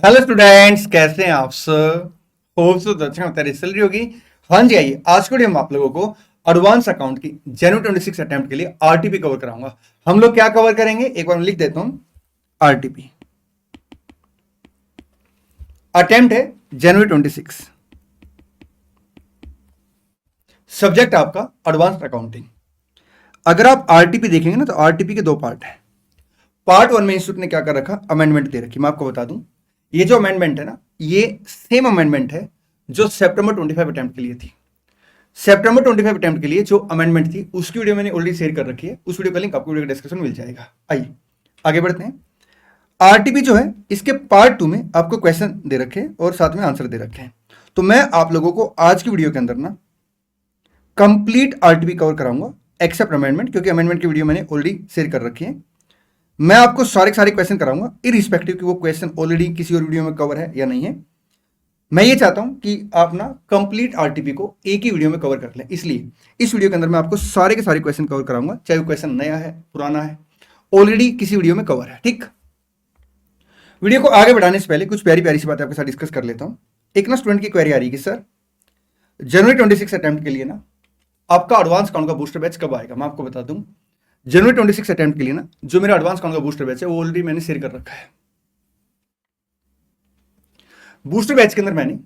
Hello students, कैसे हैं आप सब। होप सो अच्छा तैयारी चल रही होगी। हाँ जी, आइए आज के वीडियो में आप लोगों को एडवांस अकाउंट की जनवरी 26 अटेम्प्ट के लिए आरटीपी कवर कराऊंगा। हम लोग क्या कवर करेंगे, एक बार मैं लिख देता हूं। आरटीपी अटेम्प्ट है जनवरी 26। सब्जेक्ट आपका एडवांस अकाउंटिंग। अगर आप आरटीपी देखेंगे ना तो आरटीपी के दो पार्ट है। पार्ट वन में इंस्टीट्यूट ने क्या कर रखा, अमेंडमेंट दे रखी। मैं आपको बता दूं, ये जो अमेंडमेंट है ना, ये सेम अमेंडमेंट है जो सितंबर 25 अटेम्प्ट के लिए थी। सितंबर 25 अटेम्प्ट के लिए जो अमेंडमेंट थी उसकी वीडियो मैंने ऑलरेडी शेयर कर रखी है। उस वीडियो का लिंक आपको वीडियो के डिस्क्रिप्शन में मिल जाएगा। आइए आगे बढ़ते हैं। आरटीपी जो है इसके पार्ट टू में आपको क्वेश्चन दे रखे हैं और साथ में आंसर दे रखे हैं। तो मैं आप लोगों को आज की वीडियो के अंदर ना कंप्लीट आरटीपी कवर कराऊंगा एक्सेप्ट अमेंडमेंट, क्योंकि अमेंडमेंट की वीडियो मैंने ऑलरेडी शेयर कर रखी है। मैं आपको सारे क्वेश्चन कराऊंगा इरिस्पेक्टिव कि वो क्वेश्चन ऑलरेडी किसी और वीडियो में कवर है या नहीं है। मैं ये चाहता हूं कि आप ना कंप्लीट आरटीपी को एक ही वीडियो में कवर कर लें, इसलिए इस वीडियो के अंदर मैं आपको सारे के सारे क्वेश्चन कवर कराऊंगा, चाहे वो क्वेश्चन नया है पुराना है, ऑलरेडी किसी वीडियो में कवर है। ठीक, वीडियो को आगे बढ़ाने से पहले कुछ प्यारी प्यारी सी बातें आपके साथ डिस्कस कर लेता हूं। एक ना स्टूडेंट की क्वेरी आ रही है कि सर जनवरी 26 अटेम्प्ट के लिए ना आपका एडवांस काउंट का बूस्टर बैच कब आएगा। मैं आपको बता दूं, जनवरी 26 अटेम्प्ट के लिए ना जो मेरा एडवांस काउंट का बूस्टर बैच है वो ऑलरेडी मैंने शेयर कर रखा है। बूस्टर बैच के अंदर मैंने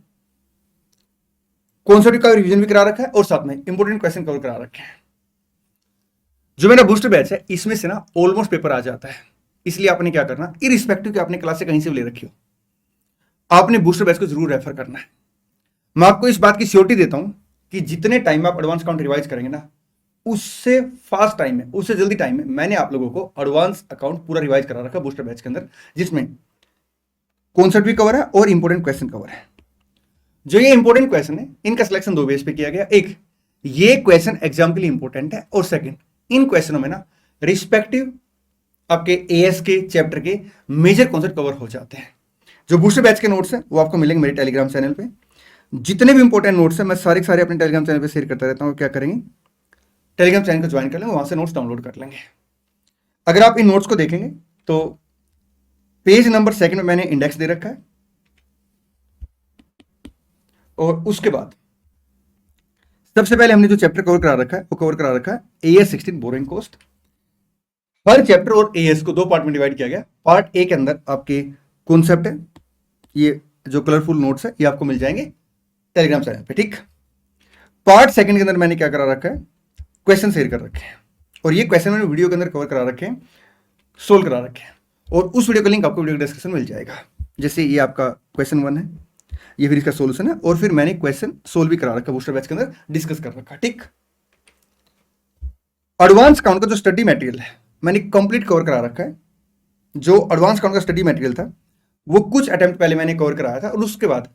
कॉन्सेप्ट का रिवीजन भी करा रखा है और साथ में इंपोर्टेंट क्वेश्चन कवर करा रखे हैं। जो मेरा बूस्टर बैच है इसमें से ना ऑलमोस्ट पेपर आ जाता है, इसलिए आपने क्या करना, इरिस्पेक्टिव कि आपने क्लास से कहीं से भी ले रखी हो, आपने बूस्टर बैच को जरूर रेफर करना है। मैं आपको इस बात की श्योरिटी देता हूं कि जितने टाइम में आप एडवांस काउंट रिवाइज करेंगे ना, उससे फास्ट टाइम में, उससे जल्दी टाइम में मैंने आप लोगों को एडवांस अकाउंट पूरा रिवाइज करा रखा बूस्टर बैच के अंदर, जिसमें कॉन्सेप्ट भी कवर है और इंपोर्टेंट क्वेश्चन कवर है। जो ये इंपोर्टेंट क्वेश्चन है इनका सिलेक्शन दो बेस पे किया गया। एक, ये क्वेश्चन एग्जाम के लिए इंपोर्टेंट है, और सेकंड, इन क्वेश्चनों में ना रिस्पेक्टिव आपके एएस के चैप्टर के मेजर कॉन्सेप्ट कवर हो जाते हैं। जो बूस्टर बैच के नोट्स हैं वो आपको मिलेंगे मेरे टेलीग्राम चैनल पे। जितने भी इंपॉर्टेंट नोट्स हैं मैं सारे अपने टेलीग्राम चैनल पे शेयर करता रहता हूँ। क्या करेंगे, टेलीग्राम चैनल को ज्वाइन कर लेंगे, वहां से नोट्स डाउनलोड कर लेंगे। अगर आप इन नोट्स को देखेंगे तो पेज नंबर 2 में मैंने इंडेक्स दे रखा है, और उसके बाद सबसे पहले हमने जो चैप्टर कवर करा रखा है वो कवर करा रखा है एएस 16 बोरिंग कॉस्ट। हर चैप्टर और एएस को दो पार्ट में डिवाइड किया गया। पार्ट ए के अंदर आपके कॉन्सेप्ट है, ये जो कलरफुल नोट्स है ये आपको मिल जाएंगे टेलीग्राम चैनल पे। ठीक, पार्ट सेकंड के अंदर मैंने क्या करा रखा है, क्वेश्चन शेयर कर रखे हैं, और ये क्वेश्चन मैंने वीडियो के अंदर कवर करा रखे हैं, सोल्व करा रखे हैं, और उस वीडियो का लिंक आपको वीडियो डिस्क्रिप्शन में मिल जाएगा। जैसे ये आपका क्वेश्चन 1 है, ये फिर इसका सोल्यूशन है, और फिर मैंने क्वेश्चन सोल्व भी करा रखा बूस्टर बैच के अंदर, डिस्कस कर रखा। ठीक, एडवांस काउंट का जो स्टडी मटेरियल है मैंने कंप्लीट कवर करा रखा है। जो एडवांस काउंट का स्टडी मटेरियल था वो कुछ अटेम्प्ट पहले मैंने कवर कराया था, और उसके बाद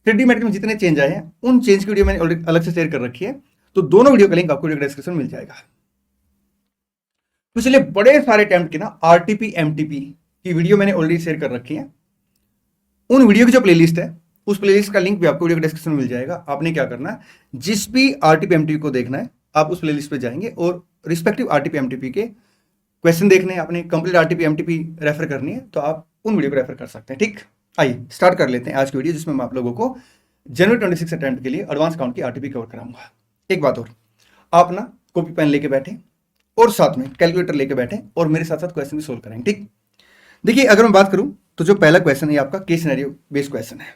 स्टडी मटेरियल में जितने चेंज आए हैं उन चेंज की वीडियो मैंने ऑलरेडी अलग से शेयर कर रखी है। तो दोनों वीडियो का लिंक आपको वीडियो डिस्क्रिप्शन में मिल जाएगा। पिछले बड़े सारे अटेम्प्ट की ना आरटीपी एमटीपी की वीडियो मैंने ऑलरेडी शेयर कर रखी है। उन वीडियो की जो प्लेलिस्ट है उस प्लेलिस्ट का लिंक भी आपको वीडियो डिस्क्रिप्शन में मिल जाएगा। आपने क्या करना है, जिस भी आरटीपी एमटीपी को देखना है आप उस प्लेलिस्ट पे जाएंगे और रिस्पेक्टिव आरटीपी एमटीपी के क्वेश्चन देखने हैं, अपने कंप्लीट आरटीपी एमटीपी रेफर करनी है, तो आप उन वीडियो को रेफर कर सकते हैं। ठीक, आइए स्टार्ट कर लेते हैं आज की वीडियो, जिसमें मैं आप लोगों को जनवरी 26 अटेम्प्ट के लिए एडवांस काउंट की आरटीपी कवर कराऊंगा। एक बात और, आप ना कॉपी पेन लेके बैठे और साथ में कैलकुलेटर लेके बैठे और मेरे साथ साथ क्वेश्चन भी सोल्व करेंगे। ठीक, देखिए अगर मैं बात करूं तो जो पहला क्वेश्चन है आपका केस सिनेरियो बेस्ड क्वेश्चन है।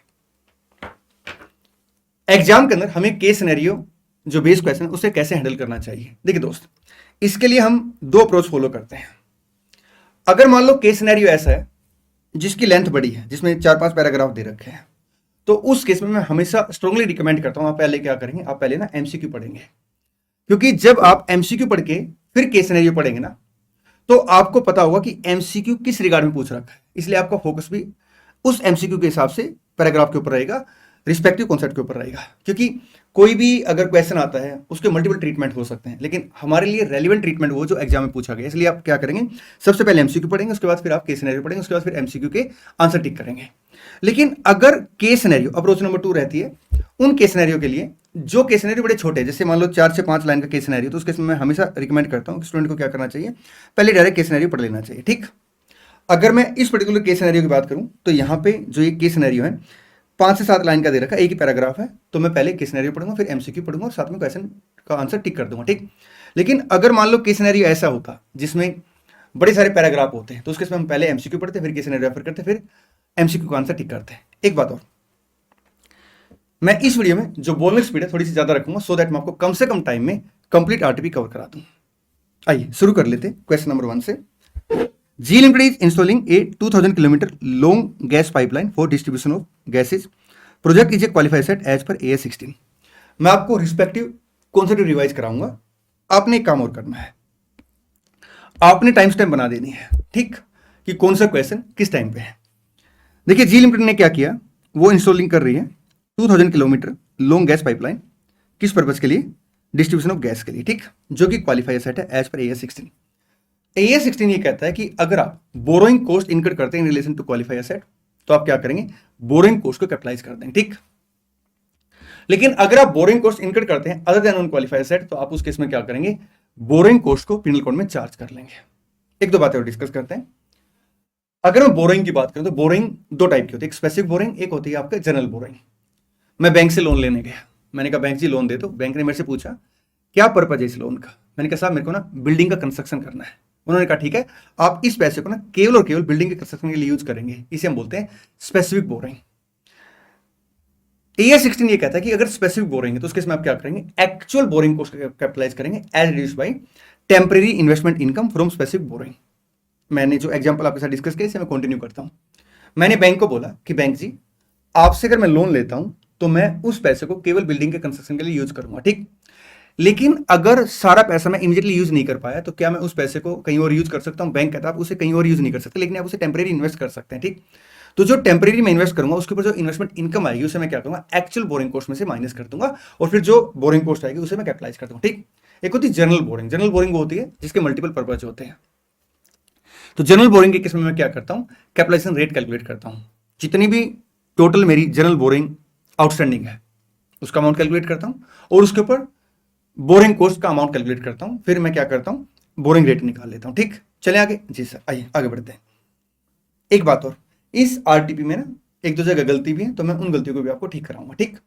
एग्जाम के अंदर हमें केस सिनेरियो जो बेस्ड क्वेश्चन है उसे कैसे हैंडल करना चाहिए। देखिए दोस्त, इसके लिए हम दो अप्रोच फॉलो करते हैं। अगर मान लो केस सिनेरियो ऐसा है जिसकी लेंथ बड़ी है, जिसमें 4-5 पैराग्राफ दे रखे हैं, तो उस केस में मैं हमेशा स्ट्रांगली रिकमेंड करता हूं आप पहले क्या करेंगे, आप पहले ना एमसीक्यू पढ़ेंगे। क्योंकि जब आप एमसीक्यू पढ़ के फिर केस सिनेरियो पढ़ेंगे ना, तो आपको पता होगा कि एमसीक्यू किस रिगार्ड में पूछ रखा है, इसलिए आपका फोकस भी उस एमसीक्यू के हिसाब से पैराग्राफ के ऊपर रहेगा, रिस्पेक्टिव कॉन्सेप्ट के ऊपर रहेगा। क्योंकि कोई भी अगर क्वेश्चन आता है उसके मल्टीपल ट्रीटमेंट हो सकते हैं, लेकिन हमारे लिए रेलिवेंट ट्रीटमेंट वो जो एग्जाम में पूछा गया। इसलिए आप क्या करेंगे, सबसे पहले एमसीक्यू पढ़ेंगे, उसके बाद फिर आप केस सिनेरियो पढ़ेंगे, उसके बाद फिर एमसीक्यू के आंसर टिक करेंगे। लेकिन अगर केस सिनेरियो अप्रोच नंबर 2 रहती है, उन केस सिनेरियो के लिए जो केस सिनेरियो बड़े छोटे, जैसे मान लो 4 से 5 लाइन का केस सिनेरियो, तो उस केस में मैं हमेशा रिकमेंड करता हूं कि स्टूडेंट को क्या करना चाहिए, पहले डायरेक्ट केस सिनेरियो पढ़ लेना चाहिए। ठीक, अगर मैं इस पर्टिकुलर केस सिनेरियो की बात करूं तो यहाँ पे जो ये केस सिनेरियो है 5 से 7 लाइन का दे रखा है, एक ही पैराग्राफ है, तो मैं पहले केस सिनेरियो पढ़ूंगा, फिर एमसीक्यू पढ़ूंगा और साथ में क्वेश्चन का आंसर टिक कर दूंगा, ठीक। लेकिन अगर मान लो केस सिनेरियो ऐसा होता जिसमें बड़े सारे पैराग्राफ होते हैं, तो उसके हम पहले एमसीक्यू पढ़ते, फिर केस सिनेरियो रेफर करते, फिर एमसीक्यू का आंसर टिक करते हैं। एक बात और, मैं इस वीडियो में जो बोलने की स्पीड है थोड़ी सी ज्यादा रखूंगा, सो दैट मैं आपको कम से कम टाइम में कंप्लीट आरटीपी कवर करा दूं। आइए शुरू कर लेते क्वेश्चन नंबर 1 से। GE Limited is installing a 2000 kilometer long gas pipeline for distribution of gases. Project is a qualified set as per AS 16. मैं आपको रिस्पेक्टिव कॉन्सेप्ट रिवाइज कराऊंगा। आपने एक काम और करना है, आपने टाइम स्टैम्प बना देनी है, ठीक, कि कौन सा क्वेश्चन किस टाइम पे है। देखिए GE Limited ने क्या किया, वो इंस्टॉलिंग कर रही है 2000 किलोमीटर लॉन्ग गैस पाइपलाइन, किस पर्पज के लिए, डिस्ट्रीब्यूशन ऑफ गैस के लिए, ठीक, जो कि क्वालिफाइड सेट है एज पर AS 16। AS 16 ये कहता है कि अगर आप बोरोइंग कॉस्ट इनकर करते हैं in relation to qualify asset, तो आप क्या करेंगे, बोरोइंग कॉस्ट को कैपिटलाइज कर देंगे, ठीक। लेकिन अगर आप बोरोइंग कॉस्ट इनकर करते हैं other than on qualify asset, तो आप उस केस में क्या करेंगे, बोरोइंग कॉस्ट को पिनल कोड में चार्ज कर लेंगे। एक दो बातें और डिस्कस करते हैं। अगर मैं बोरोइंग की बात करूं तो बोरोइंग दो टाइप की होती है, एक स्पेसिफिक बोरोइंग, एक होती है आपका जनरल बोरोइंग। मैं बैंक से लोन लेने गया, मैंने कहा बैंक जी लोन दे दो। बैंक ने मेरे से पूछा क्या पर्पज है इस लोन का, मैंने कहा साहब मेरे को ना बिल्डिंग का कंस्ट्रक्शन करना है। उन्होंने कहा ठीक है, आप इस पैसे को ना केवल और केवल बिल्डिंग के कंस्ट्रक्शन के लिए यूज करेंगे, इसे हम बोलते हैं स्पेसिफिक बोरिंग। AS 16 ये कहता है कि अगर स्पेसिफिक बोरिंग है तो उसके इसमें आप क्या करेंगे, एक्चुअल बोरिंग को कैपिटलाइज करेंगे as reduced by temporary investment income from specific borrowing. मैंने जो एग्जांपल आपके साथ डिस्कस किया इसे मैं कंटिन्यू करता हूं। मैंने बैंक को बोला कि बैंक जी आपसे अगर मैं लोन लेता हूं तो मैं उस पैसे को केवल बिल्डिंग के कंस्ट्रक्शन के लिए यूज करूंगा, ठीक। लेकिन अगर सारा पैसा मैं इमीडिएटली यूज नहीं कर पाया तो क्या मैं उस पैसे को कहीं और यूज कर सकता हूं। बैंक कहता है आप उसे कहीं और यूज नहीं कर सकते, लेकिन आप उसे टेम्परेरी इन्वेस्ट कर सकते हैं, ठीक। तो जो टेम्परेरी में इन्वेस्ट करूंगा उसके ऊपर जो इन्वेस्टमेंट इनकम आएगी उसे मैं क्या करूंगा, एक्चुअल बोरिंग कॉस्ट में से माइनस कर दूंगा और फिर जो बोरिंग कॉस्ट आएगी उसे मैं कैपिटलाइज कर दूंगा, ठीक। एक होती है जनरल बोरिंग। जनरल बोरिंग वो होती है जिसके मल्टीपल पर्पज होते हैं। तो जनरल बोरिंग के केस में मैं क्या करता हूं, कैपिटलाइजेशन रेट कैलकुलेट करता हूं। जितनी भी टोटल मेरी जनरल बोरिंग आउटस्टैंडिंग है उसका अमाउंट कैलकुलेट करता हूं और उसके ऊपर बोरिंग कॉस्ट का अमाउंट कैलकुलेट करता हूं, फिर मैं क्या करता हूं, बोरिंग रेट निकाल लेता हूं, ठीक। चले आगे जी सर, आइए आगे बढ़ते हैं। एक बात और, इस आरटीपी में ना एक दो जगह गलती भी है, तो मैं उन गलतियों को भी आपको ठीक कराऊंगा, ठीक।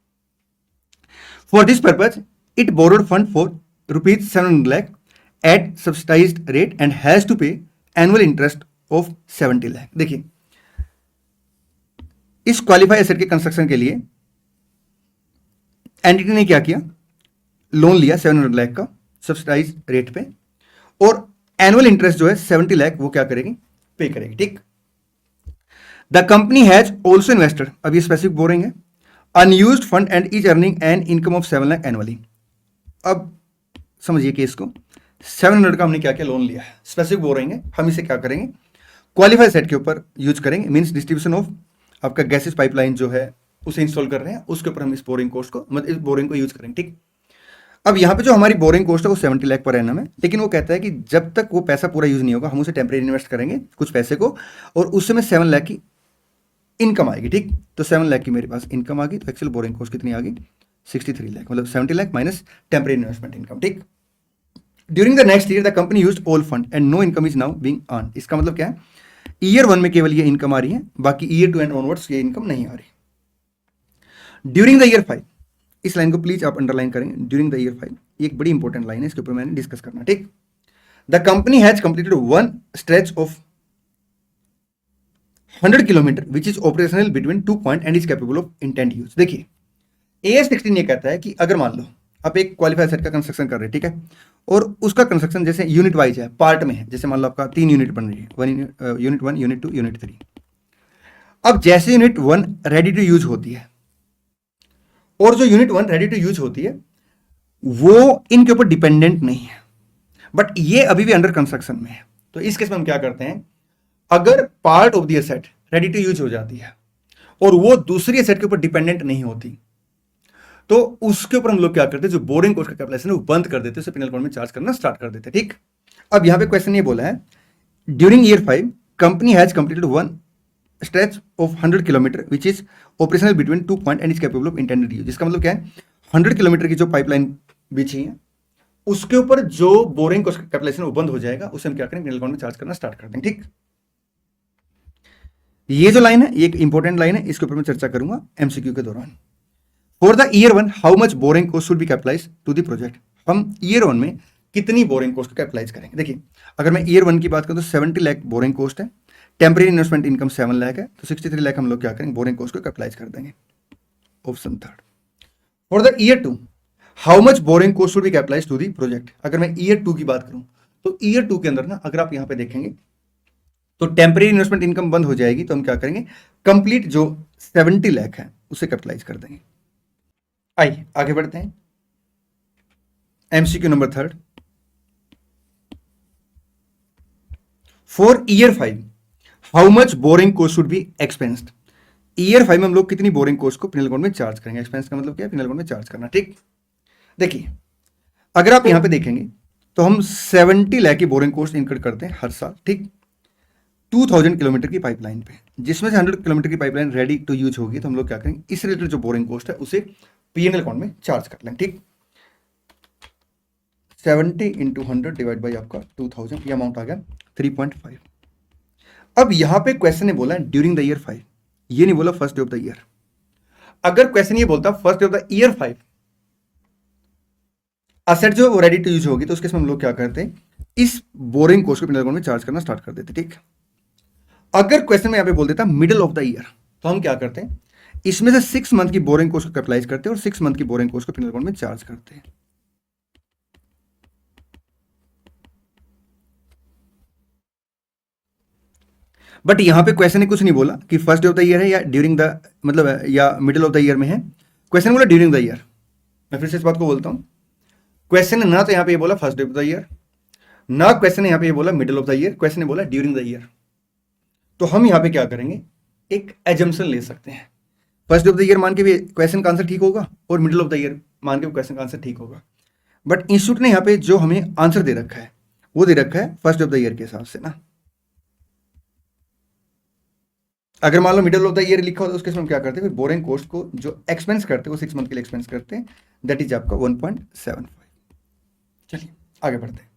For this purpose it borrowed fund for ₹700 lakh at subsidised rate and has to pay annual interest of 70 lakh. देखिए इस क्वालिफाई एसेट के कंस्ट्रक्शन के लिए एंटिटी ने क्या किया, लोन लिया 700 लाख का सब्सिडाइज रेट पे और एनुअल इंटरेस्ट जो है 70 लाख वो क्या करेगी, पे करेगी, ठीक। The company has also invested, अब ये स्पेसिफिक बोरिंग है, unused fund and is earning an income of 7 lakh annually. अब समझिए केस को, 700 का हमने क्या किया, लोन लिया है, स्पेसिफिक बोरिंग है, हम इसे क्या करेंगे, क्वालिफाई सेट के ऊपर यूज करेंगे, मींस डिस्ट्रीब्यूशन ऑफ आपका गैसेस पाइपलाइन जो है उसे इंस्टॉल कर रहे हैं, उसके ऊपर हम इस बोरिंग कॉस्ट को मतलब इस बोरिंग को यूज करेंगे, ठीक। अब यहाँ पे जो हमारी बोरिंग कॉस्ट है वो 70 लाख पर एनम है, लेकिन वो कहता है कि जब तक वो पैसा पूरा यूज नहीं होगा हम उसे टेम्परेरी इन्वेस्ट करेंगे कुछ पैसे को और उससे में 7 लाख की इनकम आएगी, ठीक। तो 7 लाख की मेरे पास इनकम आ गई, तो एक्चुअल बोरिंग कॉस्ट कितनी आ गई, 63 लाख, मतलब 70 lakh minus temporary investment income, ठीक। During the next year the company used all fund and no income is now being earn. इसका मतलब क्या है, ईयर 1 में केवल ये इनकम आ रही है, बाकी ईयर 2 एंड ऑनवर्ड्स ये इनकम नहीं आ रही। ड्यूरिंग द ईयर 5, इस लाइन को प्लीज आप अंडरलाइन करेंगे, ड्यूरिंग द ईयर 5 ये एक बड़ी इंपॉर्टेंट लाइन है, इसके ऊपर मैंने डिस्कस करना, ठीक। The company has completed one stretch of 100 kilometre which is operational between 2 point and is capable of intent use. देखिए AS 16 ये कहता है कि अगर मान लो आप एक क्वालिफाइड सेट का कंस्ट्रक्शन कर रहे हैं, ठीक है, और उसका कंस्ट्रक्शन जैसे यूनिट वाइज है, पार्ट में है, जैसे मान लो आपका 3 यूनिट बन रही है, यूनिट 1, यूनिट 2, यूनिट 3। अब जैसे यूनिट 1 रेडी टू यूज होती है और जो यूनिट 1 रेडी टू यूज होती है वो इनके ऊपर डिपेंडेंट नहीं है, बट ये अभी भी अंडर कंस्ट्रक्शन में है। तो इस केस में हम क्या करते हैं, अगर part of the asset ready to use हो जाती है और वो दूसरी एसेट के ऊपर डिपेंडेंट नहीं होती, तो उसके ऊपर हम लोग क्या करते हैं, जो बोरिंग कॉस्ट का कैपिटलाइजेशन है वो बंद कर देते हैं, उसे पिनल कोड में चार्ज करना स्टार्ट कर देते हैं, ठीक। अब यहां पे क्वेश्चन ये बोला है, during year 5 company has completed one stretch of 100 kilometre which is operational between 2 point and is capable of intended use. इसका मतलब क्या है, 100 किलोमीटर की जो पाइपलाइन बिछी है उसके ऊपर जो बोरिंग कॉस्ट का कैपिटलाइजेशन वो बंद हो जाएगा, उसे हम क्या करेंगे, पिनल कोड में चार्ज करना स्टार्ट कर देंगे, ठीक। ये जो लाइन है ये एक इंपॉर्टेंट लाइन है, इसके ऊपर मैं चर्चा करूंगा एमसीक्यू के दौरान। For the year 1 how much borrowing cost should be capitalise to the project. हम ईयर 1 में कितनी बोरिंग कॉस्ट को कैपिटलाइज करेंगे। देखिए अगर मैं ईयर 1 की बात करूं तो 70 लाख बोरिंग कॉस्ट है, टेम्परेरी इन्वेस्टमेंट इनकम 7 लाख है, तो 63 लाख हम लोग क्या करेंगे, बोरिंग कॉस्ट को कैपिटलाइज कर देंगे। Option third. For the year 2 how much borrowing cost should be capitalise to the project. अगर मैं ईयर 2 की बात करूं तो ईयर 2 के अंदर ना अगर आप यहां पे देखेंगे तो टेम्परेरी इन्वेस्टमेंट इनकम बंद हो जाएगी, तो हम क्या करेंगे, कंप्लीट जो 70 लाख है उसे कैपिटलाइज कर देंगे। आइए आगे बढ़ते हैं। MCQ number third. For year 5 how much borrowing cost should be expensed. Year 5 में हम लोग कितनी बोरिंग कॉस्ट को पिनल अकाउंट में चार्ज करेंगे। एक्सपेंस का मतलब क्या है, पिनल अकाउंट में चार्ज करना। ठीक, देखिए अगर आप यहां पे देखेंगे तो हम 70 लाख की बोरिंग कॉस्ट इनकर्ड करते हैं हर साल। ठीक, 2000 किलोमीटर की पाइपलाइन पे, जिसमें से 100 किलोमीटर की पाइपलाइन रेडी टू यूज होगी, तो हम लोग क्या करेंगे, इस रिलेटेड जो बोरिंग कॉस्ट है उसे पीएनएल अकाउंट में चार्ज कर लें। ठीक, 70 इंटू 100 डिवाइड बाई आपका 2000, ये अमाउंट आ गया 3.5। अब यहां पे क्वेश्चन ने बोला ड्यूरिंग द ईयर 5, ये नहीं बोला first day of the year. अगर क्वेश्चन ये बोलता first day of the year 5 asset जो रेडी टू यूज होगी, तो उसके हम लोग क्या करते हैं, इस बोरिंग कॉस्ट को पिनल अकाउंट में चार्ज करना स्टार्ट कर देते। ठीक, अगर क्वेश्चन में यहां पे बोल देता मिडिल ऑफ द ईयर, तो हम क्या करते हैं, इसमें से 6 मंथ की बोरिंग कॉस्ट को कैपिटलाइज करते हैं और 6 मंथ की बोरिंग कॉस्ट को पिनल अकाउंट में चार्ज करते हैं। बट यहां पे क्वेश्चन ने कुछ नहीं बोला कि first day of the year है या ड्यूरिंग द, मतलब या मिडिल ऑफ द ईयर में है। क्वेश्चन बोला ड्यूरिंग द ईयर। मैं फिर से इस बात को बोलता हूं, क्वेश्चन ने ना तो यहां पे ये बोला first day of the year, ना क्वेश्चन ने यहां पे ये बोला middle of the year, question ने बोला ड्यूरिंग द ईयर। तो हम यहां पे क्या करेंगे, एक एजम्पशन ले सकते हैं। First day of the year मान के भी क्वेश्चन का आंसर ठीक होगा और मिडिल ऑफ द ईयर मान के भी क्वेश्चन का आंसर ठीक होगा। बट इंस्टीट्यूट ने यहां पे जो हमें आंसर दे रखा है वो दे रखा है first day of the year के हिसाब से ना। अगर मान low middle of the year लिखा हो तो उसके हम क्या करते हैं, फिर बोरिंग कॉस्ट को जो एक्सपेंस करते हैं वो 6 मंथ के लिए एक्सपेंस करते हैं, दैट इज आपका 1.75। चलिए आगे बढ़ते हैं।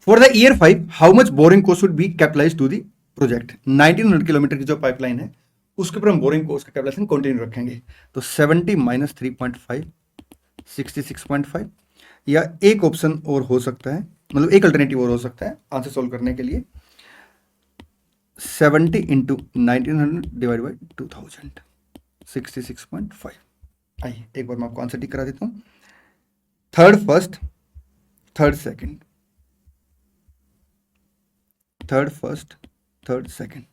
For the year 5 how much borrowing cost should be capitalise to the project. 1900 kilometre की जो पाइपलाइन है उसके ऊपर हम बोरिंग कॉस्ट का कैपिटलाइजेशन कंटिन्यू रखेंगे। तो 70 माइनस 3.5 66.5, या एक ऑप्शन और हो सकता है, मतलब एक अल्टरनेटिव और हो सकता है आंसर सोल्व करने के लिए, 70 इंटू 1900 डिवाइड बाई 2000, 66.5। आइए एक बार मैं आपको आंसर टिक करा देता हूं। Third first, third second, third first, third second.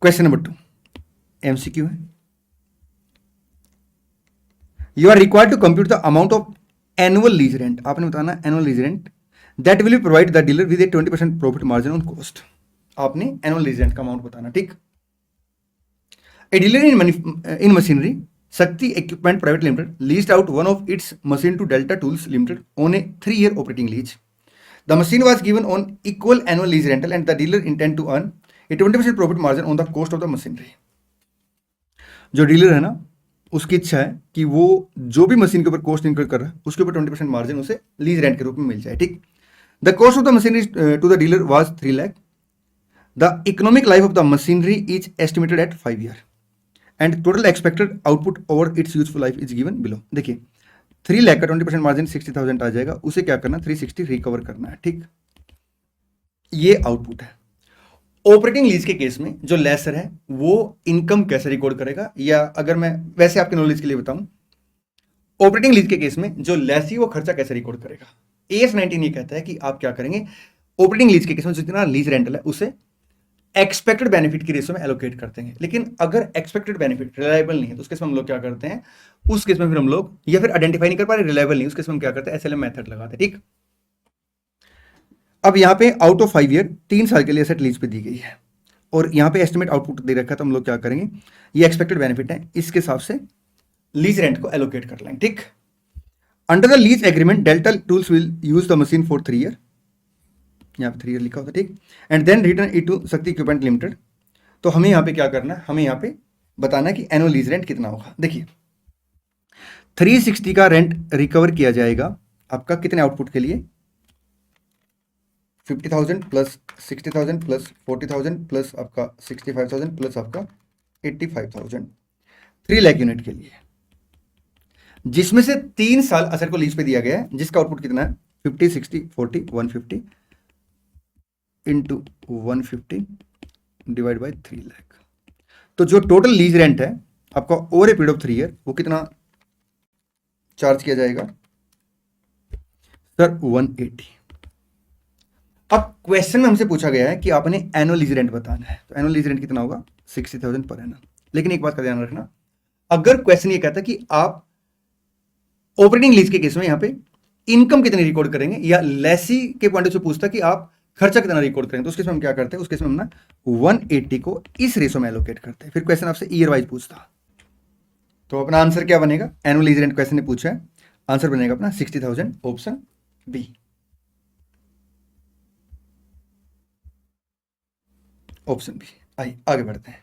Question number 2 MCQ है। You are required to compute the amount of annual lease rent. आपने बताना annual lease rent that will provide the dealer with a 20% profit margin on cost. आपने annual lease rent का amount बताना। ठीक, a dealer in machinery Shakti equipment private limited leased out one of its machine to Delta tools limited on A 3-year operating lease. The machine was given on equal annual lease rental and the dealer intend to earn a 20% profit margin on the cost of the machinery। जो dealer है ना उसकी इच्छा है कि वो जो भी मशीन के ऊपर कॉस्ट इनकर कर रहा है उसके ऊपर 20% मार्जिन उसे लीज रेंट के रूप में मिल जाए। ठीक, the cost of the machinery to the dealer was 3 lakh. The economic life of the machinery is estimated at 5 year and total expected output over its useful life is given below. देखिए 3 लाख का 20% margin 60,000 आ जाएगा, उसे क्या करना 360 recover करना है। ठीक, ये आउटपुट है। ऑपरेटिंग लीज के केस में जो लेसर है वो इनकम कैसे रिकॉर्ड करेगा, या अगर मैं वैसे आपके नॉलेज के लिए बताऊं, ऑपरेटिंग लीज के केस में जो लेसी वो खर्चा कैसे रिकॉर्ड करेगा। AS 19 ये कहता है कि आप क्या करेंगे, ऑपरेटिंग लीज के केस में जितना लीज रेंटल है उसे एक्सपेक्टेड बेनिफिट की रेशो में एलोकेट करते हैं। लेकिन अगर एक्सपेक्टेड बेनिफिट रिलायबल नहीं है तो उस केस में हम लोग क्या करते हैं, उस केस में फिर हम लोग, या फिर आइडेंटिफाई नहीं कर पा रहे रिलायबल नहीं, उस केस में हम क्या करते हैं SLM मेथड लगाते हैं। ठीक, अब यहाँ पे आउट ऑफ 5 year 3 साल के लिए एसेट लीज पे दी गई है और यहाँ पे एस्टिमेट आउटपुट दे रखा है, तो हम लोग क्या करेंगे, ये एक्सपेक्टेड बेनिफिट है, इसके हिसाब से लीज रेंट को एलोकेट कर लेंगे। ठीक, under the lease agreement delta tools will use the machine for 3 year, यहाँ पे 3 year लिखा होता है। ठीक, and then return it to Shakti equipment limited. तो हमें यहाँ पे क्या करना है, हमें यहाँ पे बताना है कि एनुअल लीज रेंट कितना होगा। देखिए 360 का रेंट रिकवर किया जाएगा आपका कितने आउटपुट के लिए, 50,000 प्लस 60,000 प्लस 40,000 प्लस आपका 65,000 प्लस आपका 85,000, 3 लाख यूनिट के लिए, जिसमें से 3 साल असर को लीज पे दिया गया है, जिसका आउटपुट कितना है 50, 60, 40, 150 इंटू 150 डिवाइड बाई 3 लाख। तो जो टोटल लीज रेंट है आपका over a period of 3 year, वो कितना चार्ज किया जाएगा सर 180। अब क्वेश्चन में हमसे पूछा गया है कि आपने एनुअल लीज रेंट बताना है, तो एनुअल लीज रेंट कितना होगा 60,000 पर एनम। लेकिन एक बात का ध्यान रखना, अगर क्वेश्चन ये कहता है कि आप ऑपरेटिंग लीज के केस में यहां पे इनकम कितनी रिकॉर्ड करेंगे, या लेसी के पॉइंट से पूछता कि आप खर्चा कितना रिकॉर्ड करेंगे, तो उस केस में हम क्या करते हैं, उस केस में हम ना 180 को इस रेशो में एलोकेट करते हैं। फिर क्वेश्चन आपसे ईयर वाइज पूछता, तो अपना आंसर क्या बनेगा, एनुअल लीज रेंट क्वेश्चन ने पूछा है, आंसर बनेगा अपना 60,000 ऑप्शन बी। Option B. आइए आगे बढ़ते हैं।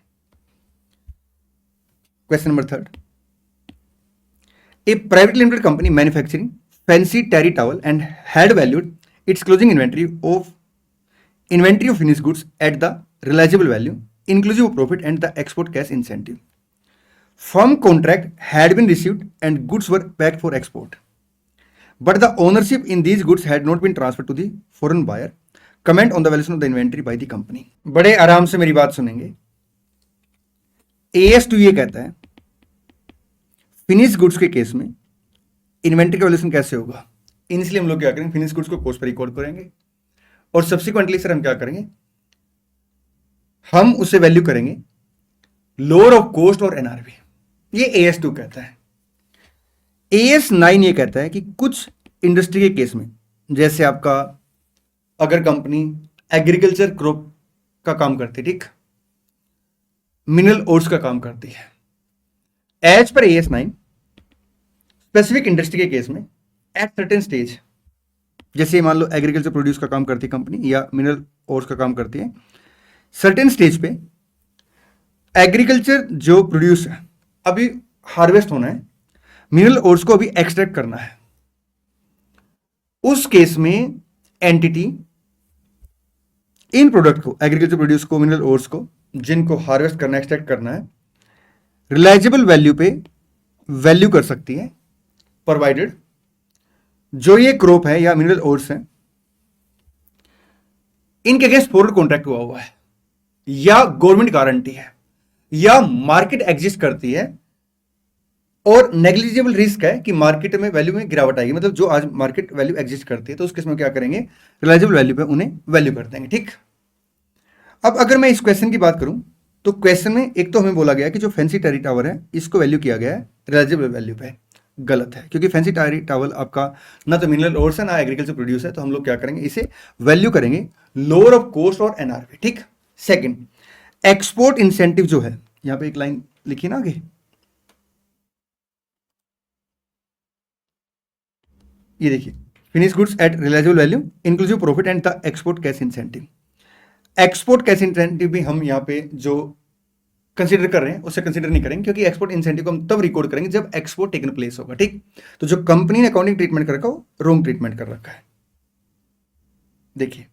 Question number 3, a private limited company manufacturing fancy terry towel and had valued its closing inventory of finish goods at the realisable value inclusive of profit and the export cash incentive. Firm contract had been received and goods were packed for export, but the ownership in these goods had not been transferred to the foreign buyer. Comment on the valuation of the inventory by the company. बड़े आराम से मेरी बात सुनेंगे। AS2 ये कहता है finish goods के केस में इन्वेंट्री का वैल्यूएशन कैसे होगा। इनिशियली हम लोग क्या करेंगे, फिनिश गुड्स को कॉस्ट पर रिकॉर्ड करेंगे और सब्सिक्वेंटली सर हम क्या करेंगे, हम उसे वैल्यू करेंगे लोअर ऑफ कॉस्ट और एनआरवी। ये AS2 कहता है। AS9 ये कहता है कि कुछ इंडस्ट्री के केस में, जैसे आपका अगर कंपनी एग्रीकल्चर क्रॉप का काम करती है, ठीक, मिनरल ओर्स का काम करती है, as per AS9 specific industry के केस में एट सर्टेन स्टेज, जैसे मान लो एग्रीकल्चर प्रोड्यूस का काम करती है कंपनी या मिनरल ओर्स का काम करती है, सर्टेन स्टेज पे एग्रीकल्चर जो प्रोड्यूस है अभी हार्वेस्ट होना है, मिनरल ओर्स को अभी एक्सट्रैक्ट करना है, उस केस में एंटिटी इन प्रोडक्ट को, एग्रीकल्चर प्रोड्यूस को, मिनरल ओर्स को, जिनको हार्वेस्ट करना है, एक्सट्रैक्ट करना है, रिलाइजेबल वैल्यू पे वैल्यू कर सकती है, प्रोवाइडेड जो ये क्रॉप है या मिनरल ओर्स है इनके अगेंस्ट फॉरवर्ड कॉन्ट्रैक्ट हुआ है, या गवर्नमेंट गारंटी है, या मार्केट एग्जिस्ट करती है और नेग्लिजिबल रिस्क है कि मार्केट में वैल्यू में गिरावट आएगी, मतलब जो आज मार्केट वैल्यू एग्जिस्ट करती है, तो उस केस में क्या करेंगे, रिलाइजेबल वैल्यू पे उन्हें वैल्यू कर देंगे। ठीक, अब अगर मैं इस क्वेश्चन की बात करूं तो क्वेश्चन में एक तो हमें बोला गया कि जो फैंसी टेरी टावर है इसको वैल्यू किया गया है रिलाइजेबल वैल्यू पे, गलत है, क्योंकि फैंसी टेरी टावर आपका ना तो मिनरल ओर्स है ना एग्रीकल्चर प्रोड्यूस है, तो हम लोग क्या करेंगे, इसे वैल्यू करेंगे लोअर ऑफ कॉस्ट और एनआरवी। ठीक, सेकंड, एक्सपोर्ट इंसेंटिव जो है, यहां पे एक लाइन लिखी ना आगे, ये देखिए, finish goods eight realisable value inclusive profit and the export cash incentive. Export cash incentive भी हम यहाँ पे जो कंसीडर कर रहे हैं उससे कंसीडर नहीं करेंगे, क्योंकि एक्सपोर्ट इंसेंटिव को हम तब रिकॉर्ड करेंगे जब एक्सपोर्ट टेकन प्लेस होगा। ठीक, तो जो कंपनी ने अकाउंटिंग ट्रीटमेंट कर रखा हो, रॉन्ग ट्रीटमेंट कर रखा है। देखिए,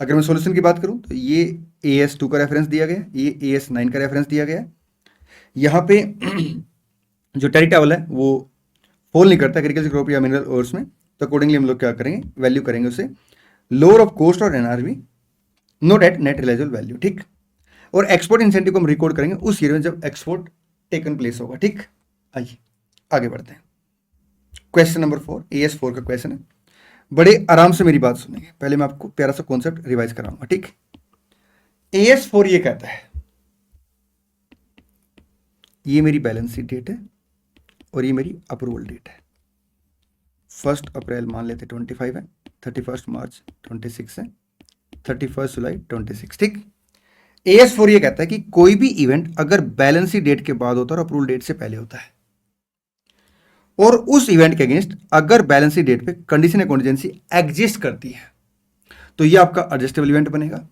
अगर मैं सॉल्यूशन की बात करूं तो ये AS2 का रेफरेंस दिया गया, ये AS9 का रेफरेंस दिया गया। यहाँ पे जो टेरी टावल है वो फॉल नहीं करता एग्रीकल्चर क्रॉप या मिनरल ओर्स में, तो अकॉर्डिंगली हम लोग क्या करेंगे, वैल्यू करेंगे उसे लोअर ऑफ कॉस्ट और NRV, not at net realisable value. ठीक, और एक्सपोर्ट इंसेंटिव को हम रिकॉर्ड करेंगे उस ईयर में जब एक्सपोर्ट टेकन प्लेस होगा। ठीक, आइए आगे बढ़ते हैं। क्वेश्चन नंबर 4 AS4 का क्वेश्चन है, बड़े आराम से मेरी बात सुनेंगे, पहले मैं आपको प्यारा सा कॉन्सेप्ट रिवाइज कराऊंगा। ठीक, AS4 ये कहता है ये मेरी बैलेंस शीट डेट है और ये मेरी अप्रूवल डेट है। 1 अप्रैल मान लेते 25 है, 31 मार्च 26 है, 31 जुलाई 26। ठीक, AS4 ये कहता है कि कोई भी इवेंट अगर बैलेंस शीट डेट के बाद होता है और अप्रूवल डेट से पहले होता है, और उस इवेंट के अगेंस्ट अगर बैलेंस शीट डेट पे कंडीशन या कॉन्टिजेंसी एग्जिस्ट करती है, तो ये आपका एडजस्टेबल इवेंट बनेगा।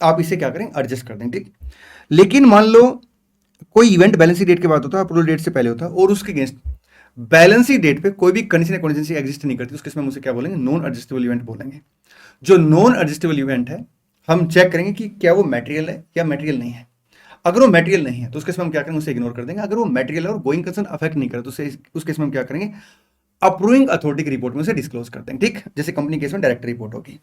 आप इसे क्या करें, एडजस्ट कर दें। ठीक, लेकिन मान लो कोई इवेंट बैलेंस शीट डेट के बाद होता है, अप्रूवल डेट से पहले होता है, और उसके अगेंस्ट बैलेंस शीट डेट पे कोई भी कंडीशन या कॉन्टिजेंसी एग्जिस्ट नहीं करती, उसके इसमें हम उसे क्या बोलेंगे, नॉन एडजस्टेबल इवेंट बोलेंगे। जो नॉन एडजस्टेबल इवेंट है हम चेक करेंगे कि क्या वो मटेरियल है या मटेरियल नहीं है। अगर वो मटेरियल नहीं है तो उसके इसमें हम क्या करेंगे, उसे इग्नोर कर देंगे। अगर वो मटेरियल है और गोइंग कंसर्न अफेक्ट नहीं करे तो उसके इसमें हम क्या करेंगे, अप्रूविंग अथॉरिटी की रिपोर्ट में उसे डिस्क्लोज करते हैं, ठीक। जैसे कंपनी केस में डायरेक्ट रिपोर्ट होगी।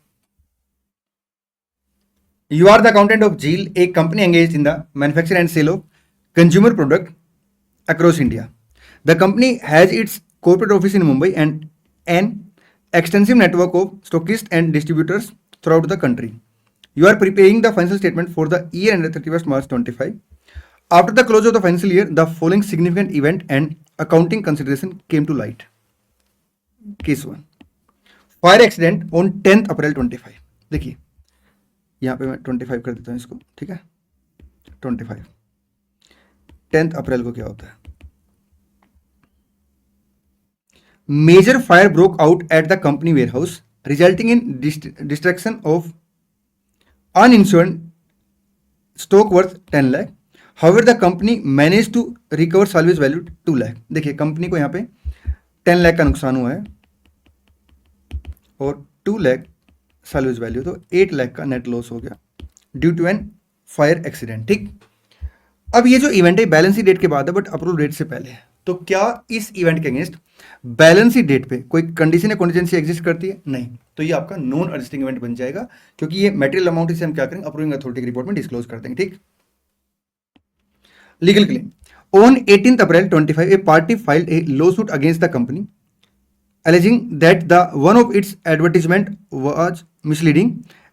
You are the accountant of Zeal, a company engaged in the manufacture and sale of consumer product across India. The company has its corporate office in Mumbai and an extensive network of stockists and distributors throughout the country. You are preparing the financial statement for the year ended 31st March 25. After the close of the financial year, the following significant event and accounting consideration came to light. Case 1. Fire accident on 10th April 25. देखिए यहाँ पे मैं 25 कर देता हूँ इसको, ठीक है। 25 10th अप्रैल को क्या होता है, major fire broke out at the company warehouse resulting in destruction of uninsured stock worth 10 lakh. However, the company managed to recover salvage value 2 lakh. देखिए कंपनी को यहाँ पे 10 लाख का नुकसान हुआ है और 2 लाख सैल्वेज वैल्यू, तो 8 लाख का नेट लॉस हो गया due to an fire accident, ठीक। अब ये जो इवेंट है बैलेंस शीट डेट के बाद है बट अप्रूवल डेट से पहले है, तो क्या इस इवेंट के अगेंस्ट बैलेंस शीट डेट पे कोई कंडीशन या कॉन्टिजेंसी एग्जिस्ट करती है, नहीं, तो ये आपका नॉन एडजस्टिंग इवेंट बन जाएगा, क्योंकि ये मटेरियल अमाउंट इसे हम क्या करेंगे, अप्रूविंग अथॉरिटी की रिपोर्ट में डिस्क्लोज कर देंगे, ठीक। Legal claim on 18th April 25 a party filed a lawsuit against the company alleging that the one of its advertisement was misleading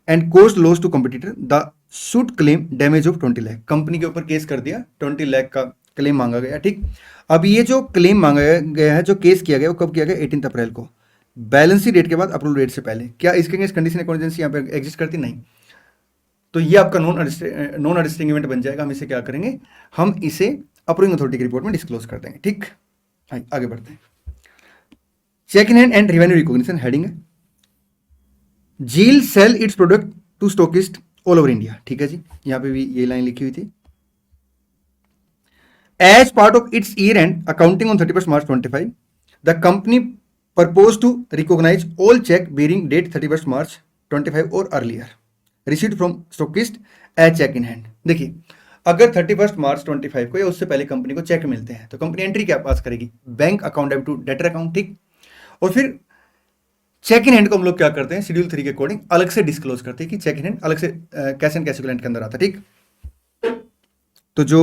and caused loss to competitor. The suit claim damage of 20 lakh. Company के ऊपर case कर दिया, 20 लाख का claim मांगा गया, ठीक। अब ये जो क्लेम मांगा गया है, जो केस किया गया, वो कब किया गया, 18th अप्रैल को, बैलेंस शीट डेट के बाद, अप्रूवल डेट से पहले। क्या इसके अगेंस्ट कंडीशन या कॉन्टिजेंसी यहाँ पे एग्जिस्ट करती, नहीं, तो ये आपका नॉन एडजस्टिंग इवेंट बन जाएगा। हम इसे क्या करेंगे, हम इसे अप्रूविंग अथॉरिटी की रिपोर्ट में डिस्क्लोज कर देंगे, ठीक। आगे बढ़ते हैं। Check in hand and revenue recognition heading है, Zeal sell its product to stockist all over India, ठीक है जी, यहां पे भी ये लाइन लिखी हुई थी। As part of its year end accounting on 31st March 25, the company propose to recognise all cheque bearing date 31st March 25 और earlier received from stockist as cheque in hand. देखिए अगर 31st March 25 को या उससे पहले company को check मिलते हैं तो कंपनी एंट्री क्या पास करेगी, bank account debit to debtor account, ठीक। और फिर चेक इन हैंड को हम लोग क्या करते हैं, शेड्यूल 3 के अकॉर्डिंग अलग से डिस्क्लोज करते हैं कि चेक इन हैंड अलग से कैश एंड कैश इक्विवेलेंट के अंदर आता है, ठीक। तो जो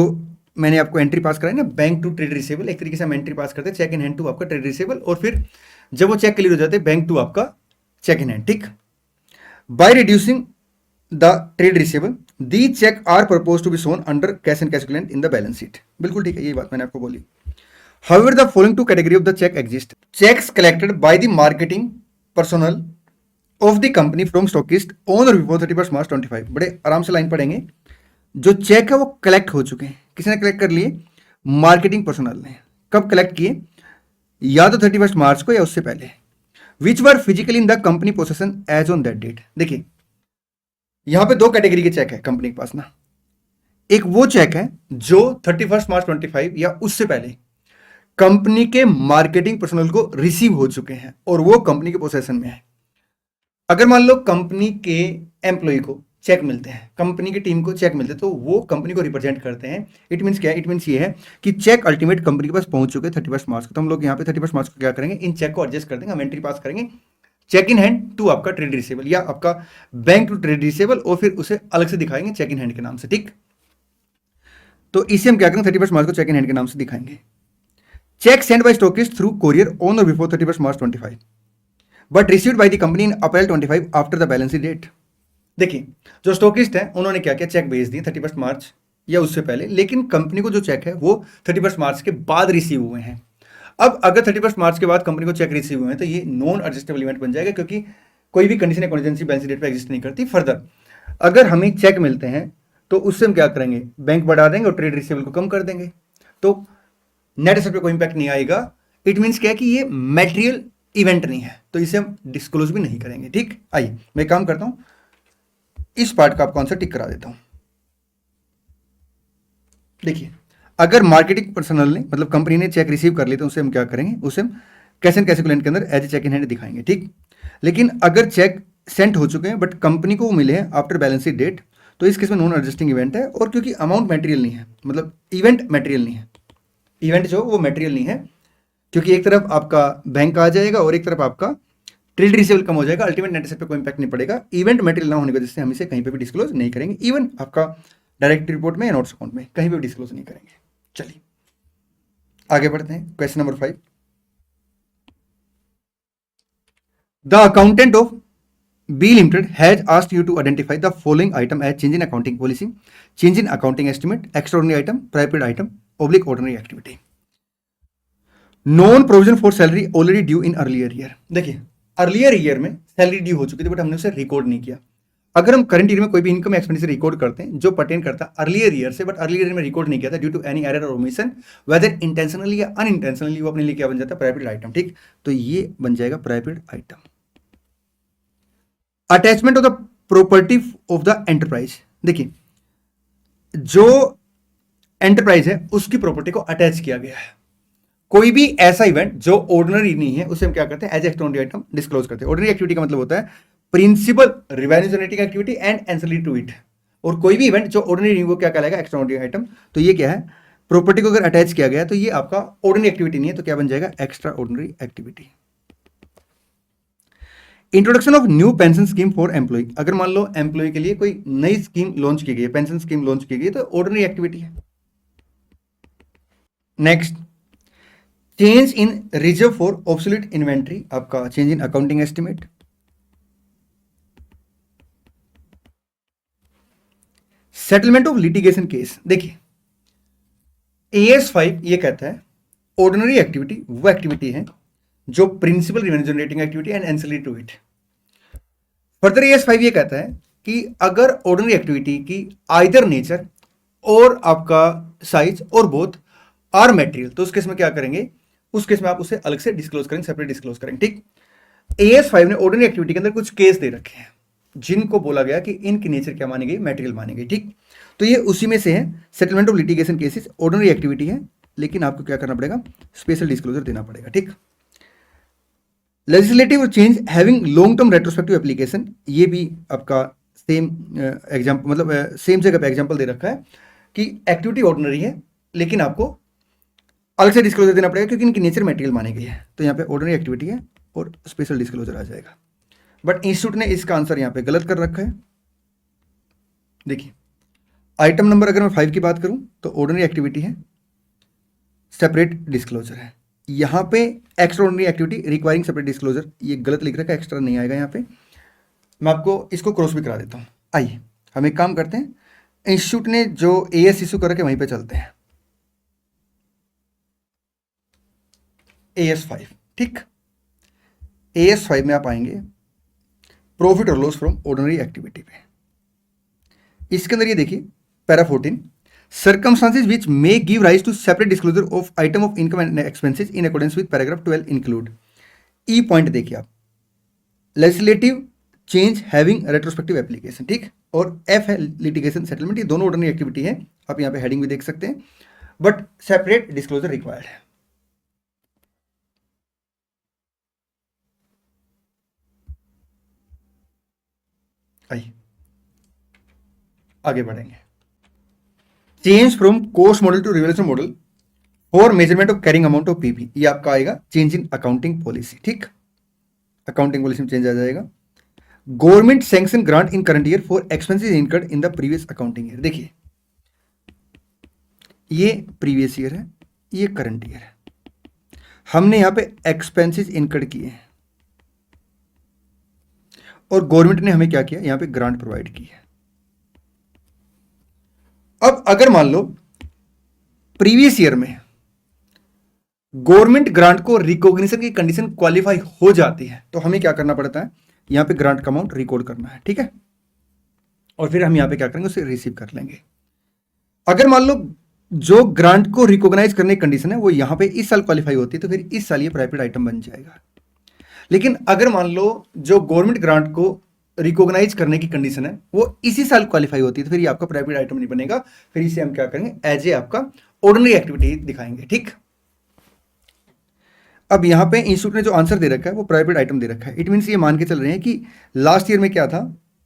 मैंने आपको एंट्री पास कराई ना, बैंक टू ट्रेड रिसीवेबल, एक तरीके से हम एंट्री पास करते हैं चेक इन हैंड टू आपका ट्रेड रिसीवेबल, और फिर जब वो चेक क्लियर हो जाते हैं बैंक टू आपका चेक इन हैंड, ठीक। By reducing the trade receivable the cheque are propose to be shown under cash and cash equivalent in the balance sheet, बिल्कुल ठीक है, ये बात मैंने आपको बोली। However, the following two category of the check exist. Checks collected by the marketing personnel of the company from stockist on or before 31st March 25. बड़े आराम से लाइन पढ़ेंगे। जो चेक है वो कलेक्ट हो चुके हैं, किसने कलेक्ट कर लिए, मार्केटिंग पर्सनल ने। कब कलेक्ट किए, या तो 31st मार्च को या उससे पहले। Which were physically in the company possession as on that date. देखिए यहां पे दो कैटेगरी के चेक है कंपनी के पास ना, एक वो चेक है जो 31st March 25 या उससे पहले कंपनी के मार्केटिंग पर्सनल को रिसीव हो चुके हैं और वो कंपनी के पोसेशन में है। अगर मान लो कंपनी के एम्प्लॉय को चेक मिलते हैं, कंपनी की टीम को चेक मिलते हैं, तो वो कंपनी को रिप्रेजेंट करते हैं। इट मीन्स क्या है, इट मीन्स ये है कि चेक अल्टीमेट कंपनी के पास पहुंच चुके हैं 31st मार्च को। तो हम लोग यहाँ पे 31st मार्च को क्या करेंगे, इन चेक को एडजस्ट कर देंगे, हम एंट्री पास करेंगे चेक इन हैंड टू आपका ट्रेड रिसीवेबल या आपका बैंक टू ट्रेड रिसीवेबल, और फिर उसे अलग से दिखाएंगे चेक इन हैंड के नाम से, ठीक। तो इसे हम क्या करेंगे, 31st मार्च को चेक इन हैंड के नाम से दिखाएंगे। Check sent by stockist through courier on or before 31st March 25, but received by the company in April 25 after the balance sheet date. देखिए जो स्टॉकिस्ट है उन्होंने क्या किया, चेक भेज दिए 31st मार्च या उससे पहले, लेकिन कंपनी को जो चेक है वो 31st मार्च के बाद रिसीव हुए हैं। अब अगर 31st मार्च के बाद कंपनी को चेक रिसीव हुए हैं तो ये नॉन एडजस्टेबल इवेंट बन जाएगा, क्योंकि कोई भी कंडीशन या कॉन्टिजेंसी बैलेंस डेट पे एग्जिस्ट नहीं करती। फर्दर अगर हमें चेक मिलते हैं तो उससे हम क्या करेंगे, बैंक बढ़ा देंगे और ट्रेड रिसीवेबल को कम कर देंगे, तो नेट एसेट पे कोई इंपैक्ट नहीं आएगा। इट मीन्स क्या है कि ये मटेरियल इवेंट नहीं है, तो इसे हम डिस्क्लोज भी नहीं करेंगे, ठीक। आइए मैं काम करता हूं, इस पार्ट का आपको आंसर टिक करा देता हूं। देखिए अगर मार्केटिंग पर्सनल ने मतलब कंपनी ने चेक रिसीव कर ली तो उसे हम क्या करेंगे, उसे हम कैश एंड कैश के अंदर as a cheque in hand दिखाएंगे, ठीक। लेकिन अगर चेक सेंट हो चुके हैं बट कंपनी को वो मिले हैं आफ्टर बैलेंस शीट डेट, तो इस केस में नॉन एडजस्टिंग इवेंट है। और क्योंकि अमाउंट मटेरियल नहीं है, मतलब इवेंट मटेरियल नहीं है, इवेंट जो वो मटेरियल नहीं है, क्योंकि एक तरफ आपका बैंक आ जाएगा और एक तरफ आपका ट्रेड रिसीवेबल कम हो जाएगा, अल्टीमेट नेट एसेट पे कोई इंपैक्ट नहीं पड़ेगा। इवेंट मटेरियल ना होने की वजह से हम इसे कहीं पे भी डिस्क्लोज नहीं करेंगे, इवन आपका डायरेक्ट रिपोर्ट में या नोट्स अकाउंट में कहीं पे भी डिस्क्लोज नहीं करेंगे। चलिए आगे बढ़ते हैं, question number 5। The accountant of B Limited has asked you to identify the following item as change in accounting policy, change in accounting estimate, extraordinary item, private item, oblique ordinary activity. Non provision for salary already due in earlier year. देखिए earlier year में salary due हो चुकी थी but हमने उसे record नहीं किया। अगर हम करंट ईयर में कोई भी इनकम एक्सपेंडिचर रिकॉर्ड करते हैं जो पर्टेन करता है अर्लियर ईयर से, बट अर्लियर ईयर में रिकॉर्ड नहीं किया था ड्यू टू एनी एरर और ओमिशन, वेदर इंटेंशनली या अनइंटेंशनली, वो अपने लिए क्या बन जाता है, प्राइवेट आइटम, ठीक। तो ये बन जाएगा private item. Attachment of the property of the enterprise. देखिए जो एंटरप्राइज है उसकी प्रॉपर्टी को अटैच किया गया है। कोई भी ऐसा इवेंट जो ऑर्डिनरी नहीं है उसे हम क्या करते हैं, एज एक्स्ट्राऑर्डिनरी आइटम डिस्क्लोज करते हैं। ऑर्डिनरी एक्टिविटी का मतलब होता है principal revenue generating activity and ancillary to it, और कोई भी इवेंट जो ऑर्डिनरी नहीं वो क्या कहलाएगा, एक्स्ट्राऑर्डिनरी आइटम। तो ये क्या है, प्रॉपर्टी को अगर अटैच किया गया तो ये आपका ऑर्डिनरी एक्टिविटी नहीं है, तो क्या बन जाएगा, extraordinary activity. Introduction of new pension scheme for employee. अगर मान लो एम्प्लॉय के लिए कोई नई स्कीम लॉन्च की गई है, पेंशन स्कीम लॉन्च की गई है, तो ऑर्डिनरी एक्टिविटी है। Next, change in reserve for obsolete inventory, आपका change in accounting estimate. Settlement of litigation case. देखिए AS5 ये कहता है ऑर्डिनरी एक्टिविटी वो एक्टिविटी है जो principal revenue generating activity and ancillary to it. Further AS5 ये कहता है कि अगर ऑर्डिनरी एक्टिविटी की आइदर नेचर और आपका साइज और बोथ आर मटेरियल, तो उस केस में क्या करेंगे, उस केस में आप उसे अलग से डिस्क्लोज करेंगे, सेपरेट डिस्क्लोज करेंगे, ठीक। AS5 ने ऑर्डिनरी एक्टिविटी के अंदर कुछ केस दे रखे हैं जिनको बोला गया कि इनकी नेचर क्या मानी गई, मटेरियल मानी गई, ठीक। तो ये उसी में से है। Settlement of litigation cases ordinary activity है, लेकिन आपको क्या करना पड़ेगा, स्पेशल डिस्क्लोजर देना पड़ेगा, ठीक। Legislative change having long term retrospective application, ये भी आपका सेम एग्जाम्पल, मतलब सेम जगह पे एग्जाम्पल दे रखा है कि एक्टिविटी ऑर्डिनरी है लेकिन आपको अलग से डिस्क्लोजर देना पड़ेगा क्योंकि इनकी नेचर मटेरियल मानी गई है। तो यहाँ पे ऑर्डिनरी एक्टिविटी है और स्पेशल डिस्क्लोजर आ जाएगा। बट इंस्टीट्यूट ने इसका आंसर यहाँ पे गलत कर रखा है। देखिए आइटम नंबर अगर मैं 5 की बात करूं तो ऑर्डिनरी एक्टिविटी है, सेपरेट डिस्क्लोजर है। यहाँ पे extra ordinary activity requiring separate disclosure, ये गलत लिख रखा है, एक्स्ट्रा नहीं आएगा यहाँ पे। मैं आपको इसको क्रॉस भी करा देता हूँ। आइए हम एक काम करते हैं, इंस्टीट्यूट ने जो AS इशू कर रखे वहीं पे चलते हैं, AS5, ठीक। AS5 में आप आएंगे प्रॉफिट और लॉस फ्रॉम ऑर्डिनरी एक्टिविटी पे। इसके अंदर ये देखिए para 14, circumstances which may give rise to separate disclosure of item of income and expenses in accordance with paragraph 12 include। E point देखिए आप, legislative change having retrospective application, ठीक। और F है लिटिगेशन सेटलमेंट, ये दोनों ऑर्डिनरी एक्टिविटी है। आप यहाँ पे हेडिंग भी देख सकते हैं, बट सेपरेट डिस्क्लोजर रिक्वायर्ड है। आइए आगे बढ़ेंगे। Change from cost model to revaluation model for measurement of carrying amount of PP, ये आपका आएगा चेंज इन अकाउंटिंग पॉलिसी, ठीक। अकाउंटिंग पॉलिसी में चेंज आ जाएगा। Government sanction grant in current year for expenses incurred in the previous accounting year. देखिए ये previous year है, ये करंट ईयर है। हमने यहां पे एक्सपेंसेस इनकर्ड किए हैं और गवर्नमेंट ने हमें क्या किया, यहां पे ग्रांट प्रोवाइड की है। अब अगर मान लो प्रीवियस ईयर में गवर्नमेंट ग्रांट को रिकॉग्निशन की कंडीशन क्वालिफाई हो जाती है तो हमें क्या करना पड़ता है, यहां पे ग्रांट का अमाउंट रिकॉर्ड करना है, ठीक है। और फिर हम यहां पे क्या करेंगे, उसे रिसीव कर लेंगे। अगर मान लो जो ग्रांट को रिकॉग्नाइज करने की कंडीशन है वो यहां पे इस साल क्वालिफाई होती है तो फिर इस साल ये प्राइवेट आइटम बन जाएगा। लेकिन अगर मान लो जो गवर्नमेंट ग्रांट को रिकॉग्नाइज करने की कंडीशन है वो इसी साल क्वालिफाई होती है तो फिर ये आपका प्राइवेट आइटम नहीं बनेगा, फिर इसे हम क्या करेंगे, एज ए आपका ऑर्डिनरी एक्टिविटी दिखाएंगे, ठीक। अब यहां पे इंस्टीट्यूट ने जो आंसर दे रखा है वो प्राइवेट आइटम दे रखा है। इट मीन्स ये मान के चल रहे हैं कि लास्ट ईयर में क्या था,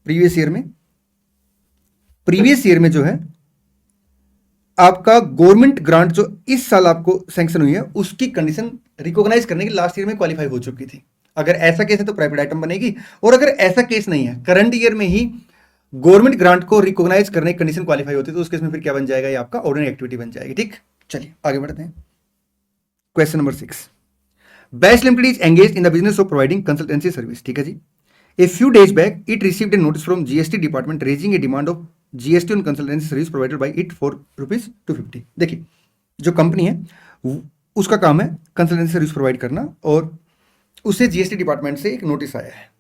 प्रीवियस ईयर में जो है आपका गवर्नमेंट ग्रांट जो इस साल आपको सैंक्शन हुई है उसकी कंडीशन रिकॉग्नाइज करने की लास्ट ईयर में क्वालिफाई हो चुकी थी। अगर ऐसा केस है तो प्राइवेट आइटम बनेगी, और अगर ऐसा केस नहीं है, करंट ईयर में ही गवर्नमेंट ग्रांट को रिकॉग्नाइज करने की कंडीशन क्वालिफाई होती है, तो उस केस में फिर क्या बन जाएगा, ये आपका ऑर्डिनरी एक्टिविटी बन जाएगी, ठीक। चलिए आगे बढ़ते हैं। Question number 6, Batch limited is engage in the business of providing consultancy service, ठीक है जी। A few days back it received a notice from GST department raising a demand of GST on consultancy service provided by it for ₹250। देखिए जो company है उसका काम है consultancy service provide करना, और उसे जीएसटी डिपार्टमेंट से एक नोटिस आया है,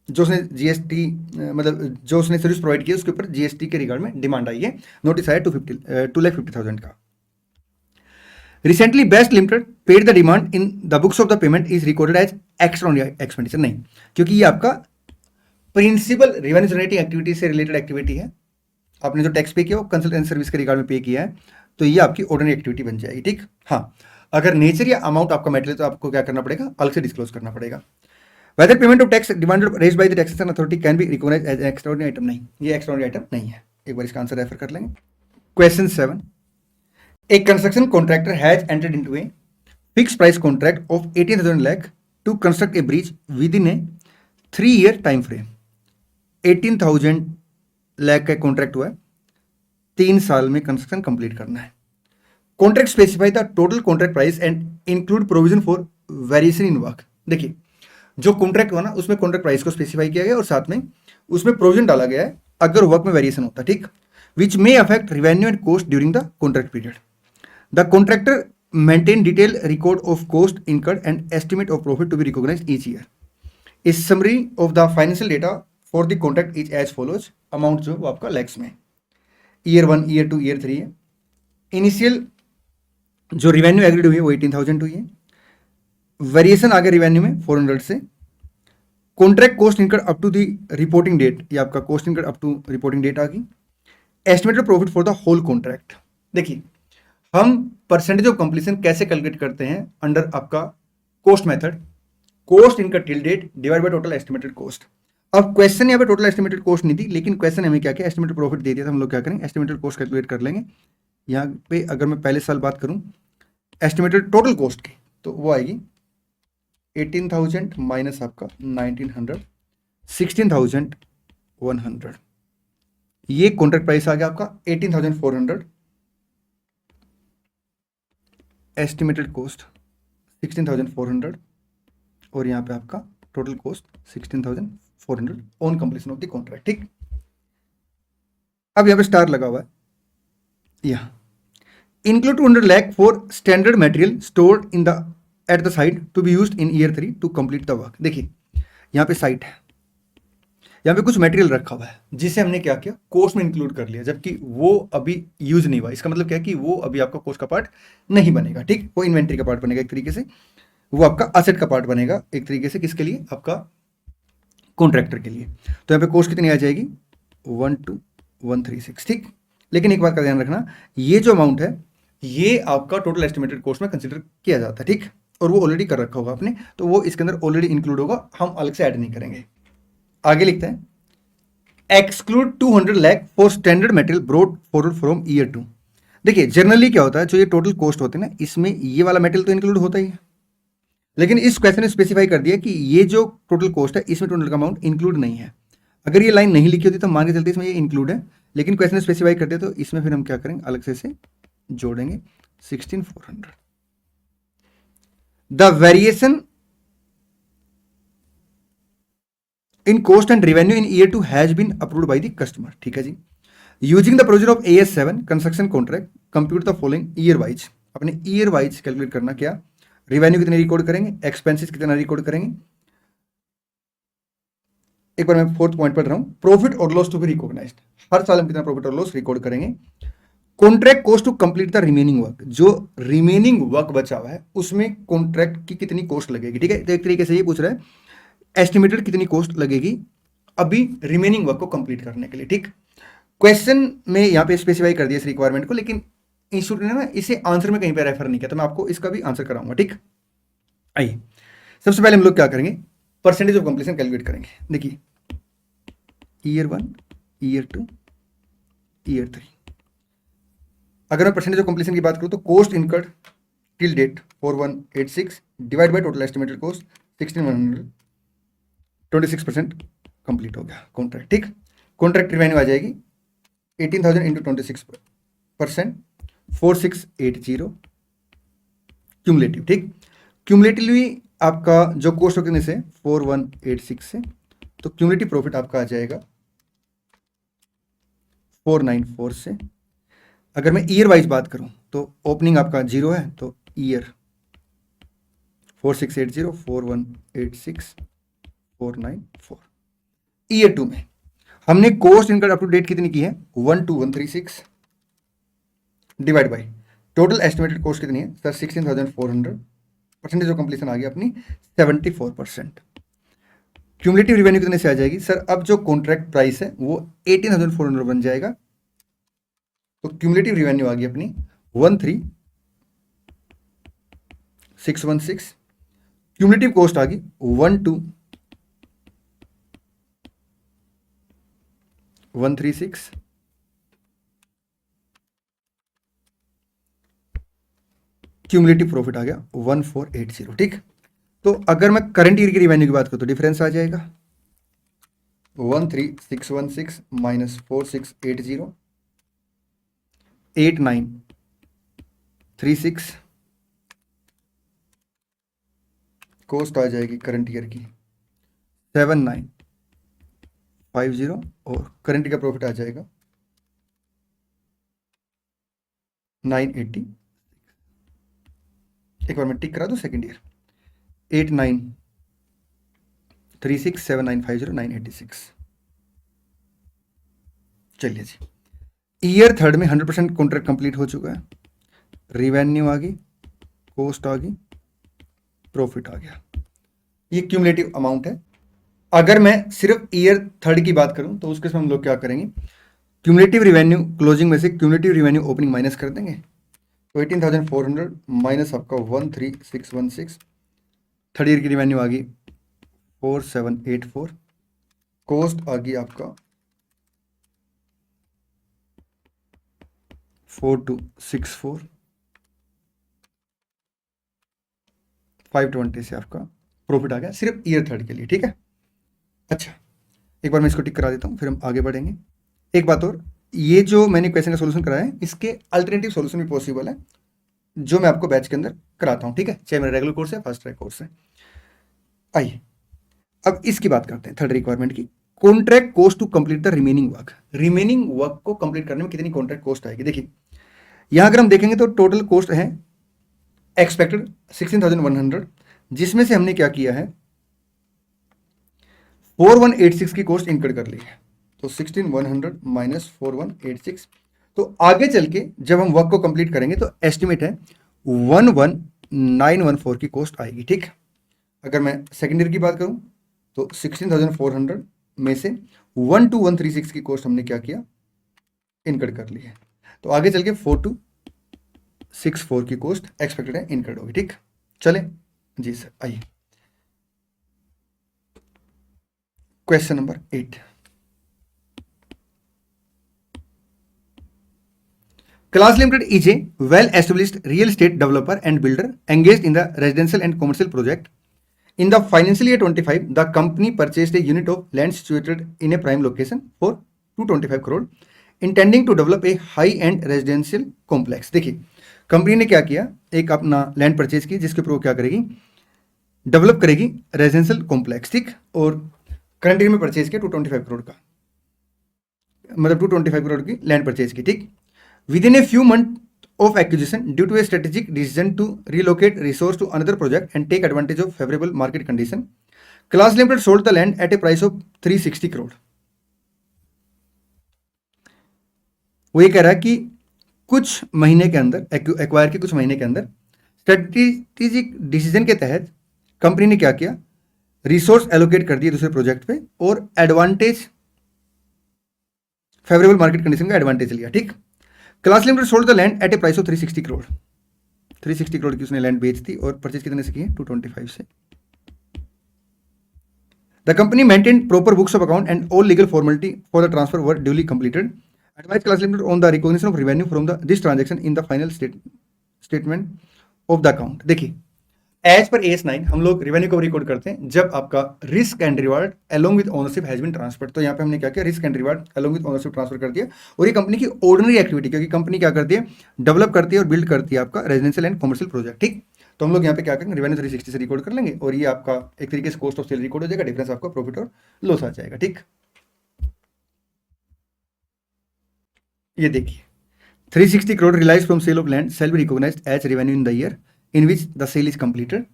जो उसने जीएसटी मतलब जो उसने सर्विस प्रोवाइड किया उसके ऊपर जीएसटी के रिगार्ड में डिमांड आई है, नोटिस आया 2,50,000 का। Recently best limited paid the demand in the books of the payment is recorded as extraordinary expenditure, नहीं, क्योंकि ये आपका प्रिंसिपल रेवेन्यू जनरेटिंग एक्टिविटी से रिलेटेड एक्टिविटी है। आपने जो टैक्स पे किया वो कंसल्टेंसी सर्विस के रिगार्ड में पे किया है, तो ये आपकी ऑर्डिनरी एक्टिविटी बन जाएगी, ठीक। हाँ, अगर नेचर या अमाउंट आपका मैटर तो आपको क्या करना पड़ेगा, अलग से डिस्क्लोज करना पड़ेगा। Whether payment of tax demanded raised by the taxation authority can be recognised as extraordinary item, नहीं, ये एक्स्ट्राऑर्डिनरी आइटम नहीं है। एक बार इसका आंसर रेफर कर लेंगे। Question 7, a construction contractor has entered into a fixed price contract of 18,000 lakh to construct a bridge within a 3-year time frame। 18,000 lakh का contract हुआ है, 3 साल में कंस्ट्रक्शन कंप्लीट करना है। Contract specify the total contract price and include provision for variation in work. देखिए जो contract हुआ ना उसमें कॉन्ट्रैक्ट प्राइस को स्पेसिफाई किया गया और साथ में उसमें प्रोविजन डाला गया है अगर वर्क में वेरिएशन होता है, ठीक, which may affect revenue and cost during the contract period. The contractor maintain detailed record of cost incurred and estimate of profit to be recognized each year। A summary of the financial data for the contract is as follows। Amount जो वो आपका लैक्स में, year 1, year 2, year 3 है। Initial जो revenue agreed हुई है वो 18,000 हुई है, वेरिएशन आ गया रिवेन्यू में 400 से। Contract cost incurred up to the reporting date, ये आपका cost incurred up to reporting date आ गई। Estimated profit for the whole contract. देखिए हम परसेंटेज ऑफ कंप्लीशन कैसे कैलकुलेट करते हैं अंडर आपका cost method, cost incurred till date divide by total estimated cost. अब क्वेश्चन यहाँ पे टोटल एस्टिमेटेड कॉस्ट नहीं थी, लेकिन क्वेश्चन हमें क्या किया, एस्टिमेटेड प्रॉफिट दे दिया था, हम लोग क्या करेंगे एस्टिमेटेड कॉस्ट कैलकुलेट कर लेंगे। यहाँ पे अगर मैं पहले साल बात करूँ एस्टिमेटेड टोटल कॉस्ट की तो वो आएगी 18,000 माइनस आपका 1900, 16,100। ये कॉन्ट्रैक्ट प्राइस आ गया आपका 18,400, एस्टिमेटेड कॉस्ट 16,400 और यहाँ पे आपका total cost 16,400 on completion of the contract, ठीक। अब यहाँ पे स्टार लगा हुआ है, यहाँ include 200 lakh for standard material stored in the at the site to be used in year 3 to complete the work. देखिए यहाँ पे साइट है, यहाँ पे कुछ मटेरियल रखा हुआ है जिसे हमने क्या किया कोस्ट में इंक्लूड कर लिया, जबकि वो अभी यूज नहीं हुआ। इसका मतलब क्या है कि वो अभी आपका कोस्ट का पार्ट नहीं बनेगा, ठीक, वो इन्वेंट्री का पार्ट बनेगा एक तरीके से, वो आपका असेट का पार्ट बनेगा एक तरीके से, किसके लिए, आपका कॉन्ट्रैक्टर के लिए। तो यहाँ पे कोस्ट कितनी आ जाएगी 12,136, ठीक। लेकिन एक बात का ध्यान रखना, ये जो अमाउंट है ये आपका टोटल एस्टिमेटेड कॉस्ट में कंसिडर किया जाता है, ठीक, और वो ऑलरेडी कर रखा होगा आपने, तो वो इसके अंदर ऑलरेडी इंक्लूड होगा, हम अलग से ऐड नहीं करेंगे। आगे लिखते हैं exclude 200 lakh for standard material brought forward from year 2। देखिए जनरली क्या होता है, जो ये टोटल कॉस्ट होते हैं ना इसमें ये वाला मटेरियल तो इंक्लूड होता ही है, लेकिन इस क्वेश्चन ने स्पेसिफाई कर दिया कि ये जो टोटल कॉस्ट है इसमें टोटल का अमाउंट इंक्लूड नहीं है। अगर ये लाइन नहीं लिखी होती तो मान के चलते इसमें ये इंक्लूड है, लेकिन क्वेश्चन ने स्पेसिफाई कर दिया तो इसमें फिर हम क्या करेंगे अलग से इसे जोड़ेंगे 16,400। The variation in cost and revenue in year 2 has been approved by the customer, ठीक है जी। Using the provision of AS7 construction contract compute the following year wise. अपने ईयर वाइज कैलकुलेट करना, क्या रेवेन्यू कितने रिकॉर्ड करेंगे, expenses कितना record करेंगे। एक बार मैं 4th पॉइंट पढ़ रहा हूं, प्रॉफिट और लॉस टू बी रिकॉग्नाइज्ड। हर साल हम कितना प्रॉफिट और लॉस रिकॉर्ड करेंगे। Contract cost to complete the remaining work, जो रिमेनिंग वर्क बचा हुआ है उसमें कॉन्ट्रैक्ट की कितनी कॉस्ट लगेगी, ठीक है। तो एक तरीके से ये पूछ रहा है एस्टिमेटेड कितनी कॉस्ट लगेगी अभी रिमेनिंग वर्क को कंप्लीट करने के लिए, ठीक। क्वेश्चन में यहाँ पे स्पेसिफाई कर दिया इस रिक्वायरमेंट को, लेकिन इंस्टीट्यूट ने ना इसे आंसर में कहीं पे रेफर नहीं किया, तो मैं आपको इसका भी आंसर कराऊंगा, ठीक। आइए सबसे पहले हम लोग क्या करेंगे, परसेंटेज ऑफ कंप्लीशन कैलकुलेट करेंगे। देखिए ईयर 1, ईयर 2, ईयर 3। अगर मैं परसेंटेज ऑफ कंप्लीशन की बात करूं तो cost incurred till date 4186 divide by total estimated cost 16100, 26% complete हो गया कॉन्ट्रैक्ट, ठीक। कॉन्ट्रैक्ट रिवेन्यू आ जाएगी 18,000 इंटू 26%, 4680 क्यूमुलेटिव, ठीक। क्यूमुलेटिवली आपका जो कोस्ट कितने से 4186 से, तो क्यूमुलेटिव प्रॉफिट आपका आ जाएगा 494 से। अगर मैं ईयर वाइज बात करूं तो ओपनिंग आपका 0 है, तो ईयर 4680, 4186, 494। ईयर 2 में हमने cost income up to date कितनी की है 12136 divide by total estimated cost कितनी है सर 16,400, परसेंटेज ऑफ कंप्लीशन आ गया अपनी 74%। क्यूमुलेटिव रिवेन्यू कितने से आ जाएगी सर, अब जो कॉन्ट्रैक्ट प्राइस है वो 18,400 बन जाएगा, तो क्यूमुलेटिव रिवेन्यू आ गई अपनी 13,616। क्यूमुलेटिव कॉस्ट आ गई 12,136। क्यूमुलेटिव प्रॉफिट आ गया 1480, ठीक। तो अगर मैं करंट ईयर की रिवेन्यू की बात करूं तो डिफरेंस आ जाएगा 13,616 माइनस 4680, 8936। कॉस्ट आ जाएगी करंट ईयर की 7950 और करंट का प्रॉफिट आ जाएगा 980। एक बार मैं टिक करा दूं सेकेंड ईयर 8936, 7950, 986। चलिए जी, ईयर थर्ड में 100% कॉन्ट्रैक्ट कंप्लीट हो चुका है, रिवेन्यू आ गई, कॉस्ट आ गई, प्रॉफिट आ गया, ये क्यूमुलेटिव अमाउंट है। अगर मैं सिर्फ ईयर थर्ड की बात करूं तो उसके समय हम लोग क्या करेंगे, क्यूमुलेटिव रिवेन्यू क्लोजिंग में से क्यूमुलेटिव रिवेन्यू ओपनिंग माइनस कर देंगे, तो 18,400 माइनस आपका 13,616, थर्ड ईयर की रिवेन्यू आ गई 4784, कॉस्ट आ गई आपका 4264, 520 से आपका प्रॉफिट आ गया सिर्फ ईयर थर्ड के लिए, ठीक है। अच्छा, एक बार मैं इसको टिक करा देता हूँ, फिर हम आगे बढ़ेंगे। एक बात और, ये जो मैंने क्वेश्चन का सोल्यूशन कराया है इसके अल्टरनेटिव सोल्यूशन भी पॉसिबल है, जो मैं आपको बैच के अंदर कराता हूँ, ठीक है, चाहे मेरा रेगुलर कोर्स है फास्ट ट्रैक कोर्स है। आइए अब इसकी बात करते हैं, थर्ड रिक्वायरमेंट की, contract cost to complete the remaining work. Remaining work को कंप्लीट करने में कितनी कॉन्ट्रैक्ट कॉस्ट आएगी। देखिए यहां अगर हम देखेंगे तो टोटल कॉस्ट है एक्सपेक्टेड 16,100, जिसमें से हमने क्या किया है 4186 की कॉस्ट इनकर्ड कर ली है, तो 16,100 माइनस 4186। तो आगे चल के जब हम वर्क को कंप्लीट करेंगे तो एस्टिमेट है 11,914 की कॉस्ट आएगी, ठीक। अगर मैं सेकेंड ईयर की बात करूं तो 16,400 में से 12,136 की कॉस्ट हमने क्या किया इनकर्ड कर ली है, तो आगे चल के 4264 की कॉस्ट एक्सपेक्टेड है इनकर्ड होगी, ठीक। चले जी सर, आइए question number 8। Class Limited is a well-established real estate developer and builder engaged in the residential and commercial project. In the financial year 25, the company purchased a unit of land situated in a prime location for 225 crore, intending to develop a high-end residential complex. देखिए company ने क्या किया, एक अपना land purchase की जिसके ऊपर वो क्या करेगी, डेवलप करेगी रेजिडेंशियल कॉम्प्लेक्स, ठीक। और करंट ईयर में परचेज किया 225 करोड़ का, मतलब 225 करोड़ की लैंड परचेज की, ठीक। Within a few months of acquisition, due to a strategic decision to relocate resource to another project and take advantage of favorable market condition, Class Limited sold the land at a price of 360 crore. वो ये कह रहा है कि कुछ महीने के अंदर, एक्वायर के कुछ महीने के अंदर स्ट्रेटेजिक डिसीजन के तहत कंपनी ने क्या किया, रिसोर्स एलोकेट कर दिए दूसरे प्रोजेक्ट पे और एडवांटेज, फेवरेबल मार्केट कंडीशन का एडवांटेज लिया, ठीक। Class limited sold the land at A price of 360 crore, 360 crore की उसने लैंड बेच दी और परचेज कितने से की है, 225 से। The company maintain proper books of account and all legal formality for the transfer were duly completed. Advise class limited on the recognition of revenue from the this transaction in the final statement of the account. देखिए as per AS9 हम लोग revenue कब record करते हैं, जब आपका risk and reward along with ownership has been transferred. तो यहाँ पे हमने क्या किया, risk and reward along with ownership transfer कर दिया। और ये कंपनी की ऑर्डिनरी एक्टिविटी, क्योंकि कंपनी क्या करती है, डेवलप करती है और बिल्ड करती है आपका रेजिडेंशियल एंड कमर्शियल प्रोजेक्ट। ठीक, तो हम लोग यहाँ पे क्या करेंगे, रेवेन्यू 360 से रिकॉर्ड कर लेंगे और ये आपका एक तरीके से कॉस्ट ऑफ सेल रिकॉर्ड हो जाएगा, डिफरेंस आपका प्रॉफिट और लॉस आ जाएगा। ठीक, ये देखिए 360 crore realised from sale of land shall be recognised as revenue in the year in which the sale is completed.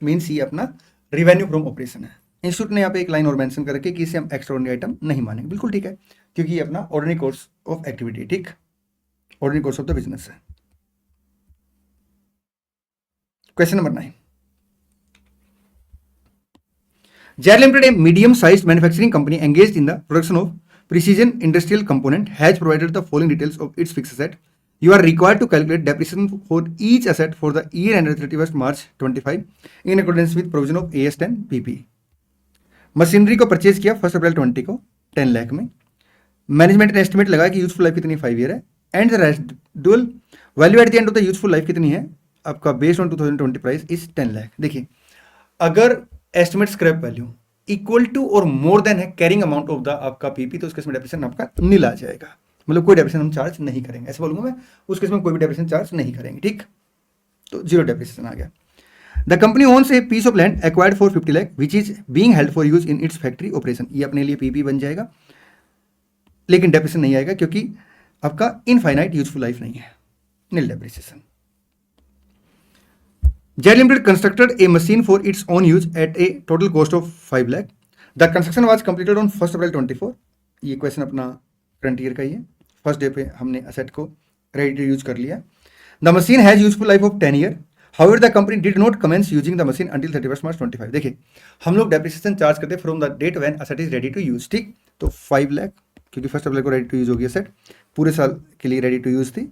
Means ये अपना रेवेन्यू फ्रॉम ऑपरेशन है। इंस्टीट्यूट ने यहाँ पे एक लाइन और मेंशन कर रखी है कि इसे हम एक्स्ट्राऑर्डिनरी आइटम नहीं मानेंगे। बिल्कुल ठीक है, क्योंकि ये अपना ऑर्डिनरी कोर्स ऑफ एक्टिविटी, ठीक, ordinary course of the business है। Question number 9, JAR Limited, a medium-sized manufacturing company engaged in the production of precision industrial component, has provided the following details of its fixed asset. You are required to calculate depreciation for each asset for the year ended 31st March 25 in accordance with provision of AS10 PP. Machinery को purchase किया 1 अप्रैल 20 को 10 लाख में। Management ने estimate लगाया कि useful life कितनी 5 year है and the residual value at the end of the useful life कितनी है आपका based on 2020 price is 10 lakh. देखिए अगर estimate scrap value equal to और मोर देन है कैरिंग अमाउंट ऑफ द आपका पीपी, तो उस केस में डेप्रिसिएशन आपका नील आ जाएगा, मतलब कोई डेप्रिसिएशन हम चार्ज नहीं करेंगे, ऐसे बोलूंगा मैं, उस केस में कोई भी डेप्रिसिएशन चार्ज नहीं करेंगे। ठीक, तो जीरो डेप्रिसिएशन आ गया। The company owns a piece of land acquired for 50 lakh which is being held for use in its factory operation. ये अपने लिए पीपी बन जाएगा, लेकिन डेप्रिसिएशन नहीं आएगा क्योंकि आपका इनफाइनाइट यूजफुल लाइफ नहीं है, नील depreciation. JAR Limited constructed a machine for its own use at a total cost of 5 lakh. The construction was completed on 1st April 24. ये क्वेश्चन अपना करंट ईयर का ही है। फर्स्ट डे पे हमने asset को ready to use कर लिया। The machine has useful life of 10 year. However the company did not commence using the machine until 31st March 25। देखिए हम लोग डेप्रिसिएशन चार्ज करते हैं from the date when asset is ready to use. ठीक, तो 5 लाख क्योंकि 1 अप्रैल को रेडी टू यूज होगी असेट, पूरे साल के लिए रेडी टू यूज थी।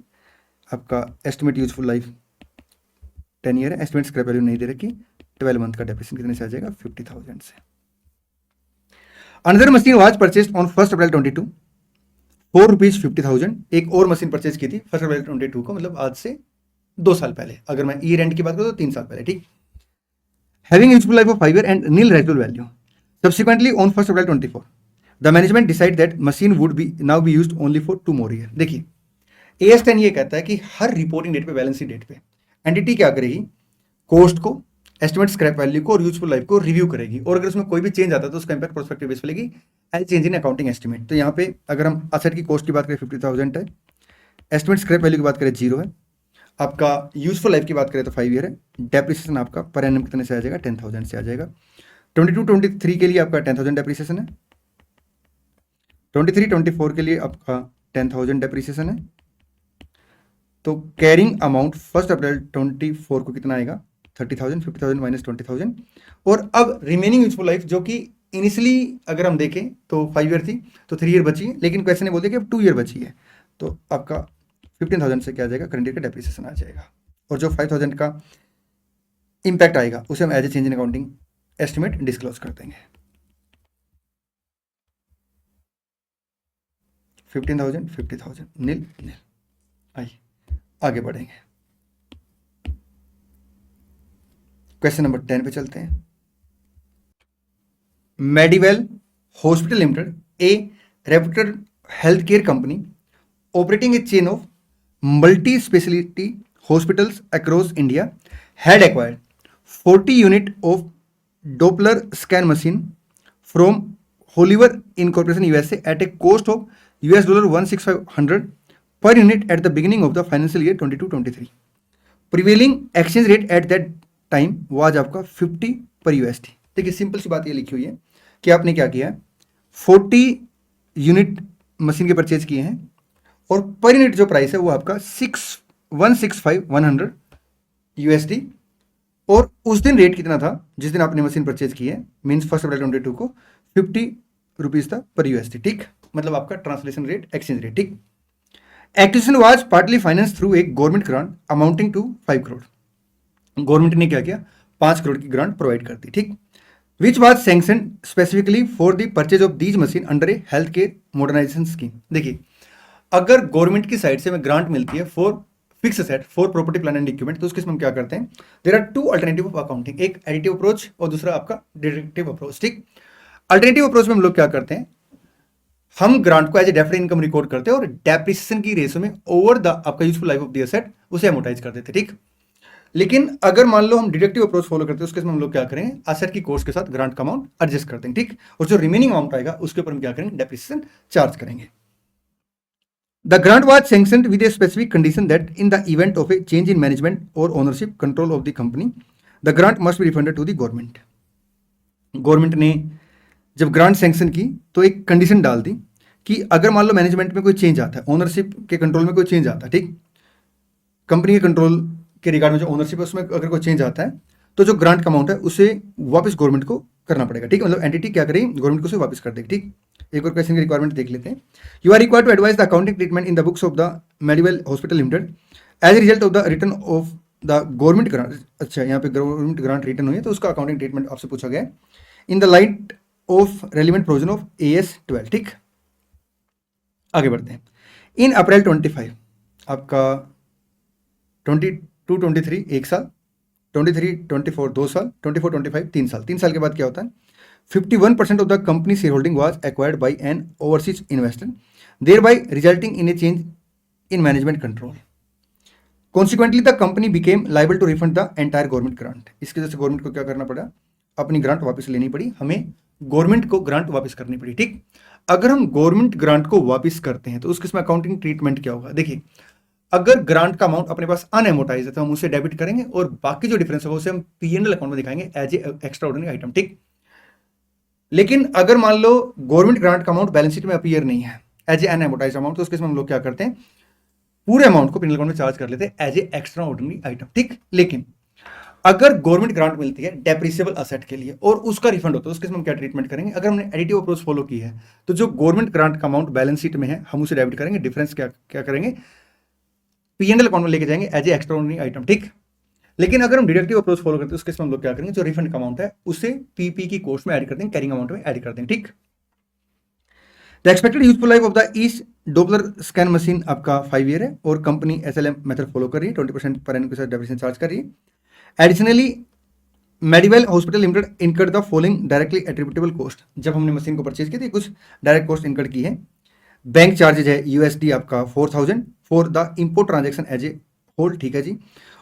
आपका एस्टिमेट यूजफुल लाइफ 10 ईयर है, एस्टिमेट स्क्रैप वैल्यू नहीं दे रखी। 12 मंथ का डेप्रिसिएशन कितने से आ जाएगा, 50,000 से। Another machine was purchased on 1 April 22 4 rupees 50,000। एक और मशीन परचेज की थी 1 अप्रैल 22 को, मतलब आज से 2 साल पहले। अगर मैं ईयर एंड की बात करूँ तो 3 साल पहले। ठीक, having useful life of 5 year and nil residual value. Subsequently on 1 April 24 the management decide that machine would be now be used only for 2 more year. देखिए AS10 ये कहता है कि हर रिपोर्टिंग डेट पे, बैलेंस शीट डेट पे entity क्या करेगी, कॉस्ट को, एस्टिमेट स्क्रैप वैल्यू को और यूजफुल लाइफ को रिव्यू करेगी, और अगर उसमें कोई भी चेंज आता है तो उसका इंपैक्ट प्रोस्पेक्टिव बेस पे लेगी as change in accounting estimate. तो यहाँ पे अगर हम असेट की कॉस्ट की बात करें 50,000 है, एस्टिमेट स्क्रैप वैल्यू की बात करें 0 है, आपका यूजफुल लाइफ की बात करें तो 5 ईयर है, डेप्रिसिएशन आपका पर एनम कितने से आ जाएगा, 10,000 से आ जाएगा। 22-23 के लिए आपका 10,000 डेप्रिसिएशन है, 23-24 के लिए आपका 10,000 डेप्रिसिएशन है। तो कैरिंग अमाउंट 1 अप्रैल 24 को कितना आएगा, 30,000, 50,000 माइनस 20,000। और अब रिमेनिंग यूजफुल लाइफ जो कि इनिशियली अगर हम देखें तो 5 ईयर थी, तो 3 ईयर बची है, लेकिन क्वेश्चन ने बोल दिया कि अब 2 ईयर बची है, तो आपका 15,000 से क्या आ जाएगा, करंट ईयर का डेप्रिसिएशन आ जाएगा। और जो 5,000 का इंपैक्ट आएगा उसे हम as a change in accounting estimate disclose कर देंगे। 15,000, 50,000 नील नील। आइए आगे बढ़ेंगे, क्वेश्चन नंबर 10 पे चलते हैं। मेडिवेल hospital limited, a reputed health care company operating a chain of multi speciality hospitals across India, had acquired 40 unit of Doppler scan machine from होलीवर incorporation USA at a cost of $16500 per unit at the beginning of the financial year 22-23. Prevailing exchange rate at that time was आपका 50 पर USD। देखिए simple सी बात ये लिखी हुई है कि आपने क्या किया है, 40 यूनिट मशीन के परचेज किए हैं और पर यूनिट जो प्राइस है वो आपका 165,100 USD, और उस दिन रेट कितना था जिस दिन आपने मशीन परचेज की है, मीन्स 1 अप्रैल 22 को 50 रुपीज था पर USD। ठीक, मतलब आपका ट्रांसलेशन रेट, एक्सचेंज रेट। ठीक, acquisition was partly finance through एक government grant amounting to 5 crore. Government ने क्या किया, 5 करोड़ की ग्रांट प्रोवाइड कर दी, ठीक। Which was sanction specifically for the purchase of these machine under a health care modernisation scheme. देखिए, अगर गवर्नमेंट की साइड से हमें ग्रांट मिलती है for fix asset for property plant and equipment, तो उसके हम क्या करते हैं, there are two alternative of accounting, एक एडिटिव अप्रोच और दूसरा आपका डिडक्टिव अप्रोच, ठीक। अल्टरनेटिव अप्रोच में हम लोग क्या करते हैं, हम ग्रांट को as a deferred income record करते हैं और डेप्रिसिएशन की रेशो में ओवर द आपका useful life of the asset उसे अमोर्टाइज कर देते हैं, ठीक। लेकिन अगर मान लो हम डिडक्टिव अप्रोच फॉलो करते हैं, उसके हम लोग क्या करेंगे, असेट की कॉस्ट के साथ ग्रांट का अमाउंट एडजस्ट करते हैं, ठीक। और जो रिमेनिंग अमाउंट आएगा उसके ऊपर हम क्या करेंगे, डेप्रिसिएशन चार्ज करेंगे। The grant was sanctioned with a specific condition that in the event of a change in management or ownership control of the company, the grant must be refunded to the government. Government ने जब grant sanction की तो एक condition डाल दी कि अगर मान लो management में कोई चेंज आता है, ओनरशिप के कंट्रोल में कोई चेंज आता है, ठीक, कंपनी के कंट्रोल के रिगार्ड में जो ओनरशिप है उसमें अगर कोई चेंज आता है तो जो ग्रांट का अमाउंट है उसे वापस गवर्नमेंट को करना पड़ेगा, ठीक। मतलब एंटिटी क्या करेगी, गवर्नमेंट को उसे वापस कर देगी, ठीक। एक और क्वेश्चन की रिक्वायरमेंट देख लेते हैं। You are required to advise the accounting treatment in the books of the Medivel hospital Limited as a result of the return of the government grant. अच्छा, यहाँ पे गवर्नमेंट ग्रांट रिटर्न हुई है तो उसका अकाउंटिंग ट्रीटमेंट आपसे पूछा गया है in the light of relevant provision of AS 12, ठीक। आगे बढ़ते हैं। इन अप्रैल 25 आपका 22-23 एक साल, 23-24 2 साल, 24-25 3 साल। 3 साल के बाद क्या होता है, 51% of the company shareholding was acquired by an overseas investor, thereby resulting in a change in management control. Consequently, the company became liable to refund the entire government grant. इसकी वजह से गवर्नमेंट को क्या करना पड़ा, अपनी ग्रांट वापस लेनी पड़ी, हमें गवर्नमेंट को ग्रांट वापस करनी पड़ी, ठीक। अगर हम गवर्नमेंट ग्रांट को वापस करते हैं तो उसके इसमें अकाउंटिंग ट्रीटमेंट क्या होगा, देखिए, अगर ग्रांट का अमाउंट अपने पास अनएमोटाइज है तो हम उसे डेबिट करेंगे और बाकी जो डिफरेंस होगा उसे हम P&L अकाउंट में दिखाएंगे as a extra ordinary item, ठीक। लेकिन अगर मान लो गवर्नमेंट ग्रांट का अमाउंट बैलेंस शीट में अपीयर नहीं है एज ए अनएमोटाइज अमाउंट, तो उसके हम लोग क्या करते हैं, पूरे अमाउंट को P&L अकाउंट में चार्ज कर लेते हैं as a extra ordinary item, ठीक। लेकिन अगर गवर्नमेंट ग्रांट मिलती है डेप्रिसिएबल असेट के लिए और उसका रिफंड होता है, उसके हम क्या ट्रीटमेंट करेंगे, अगर हमने एडिटिव अप्रोच फॉलो की है तो जो गवर्नमेंट ग्रांट का अमाउंट बैलेंस शीट में है हम उसे डेबिट करेंगे, डिफरेंस क्या क्या करेंगे, P&L अकाउंट में लेके जाएंगे as a extra ordinary item, ठीक। लेकिन अगर हम डिडक्टिव अप्रोच फॉलो करते हैं उसके हम लोग क्या करेंगे, जो रिफंड का अमाउंट है उसे पीपी की कॉस्ट में ऐड कर देंगे, कैरिंग अमाउंट में ऐड कर देंगे, ठीक। The expected useful life of the east Doppler scan machine आपका 5 ईयर है और कंपनी SLM मेथड फॉलो कर रही है, 20% पर एनम के साथ डेप्रिसिएशन चार्ज कर रही है। Additionally medieval hospital limited incurred the following directly attributable cost. जब हमने मशीन को परचेज की थी कुछ डायरेक्ट कॉस्ट इनकर्ड की है। बैंक चार्जेज है USD आपका 4000 for the import transaction as a whole, ठीक है जी।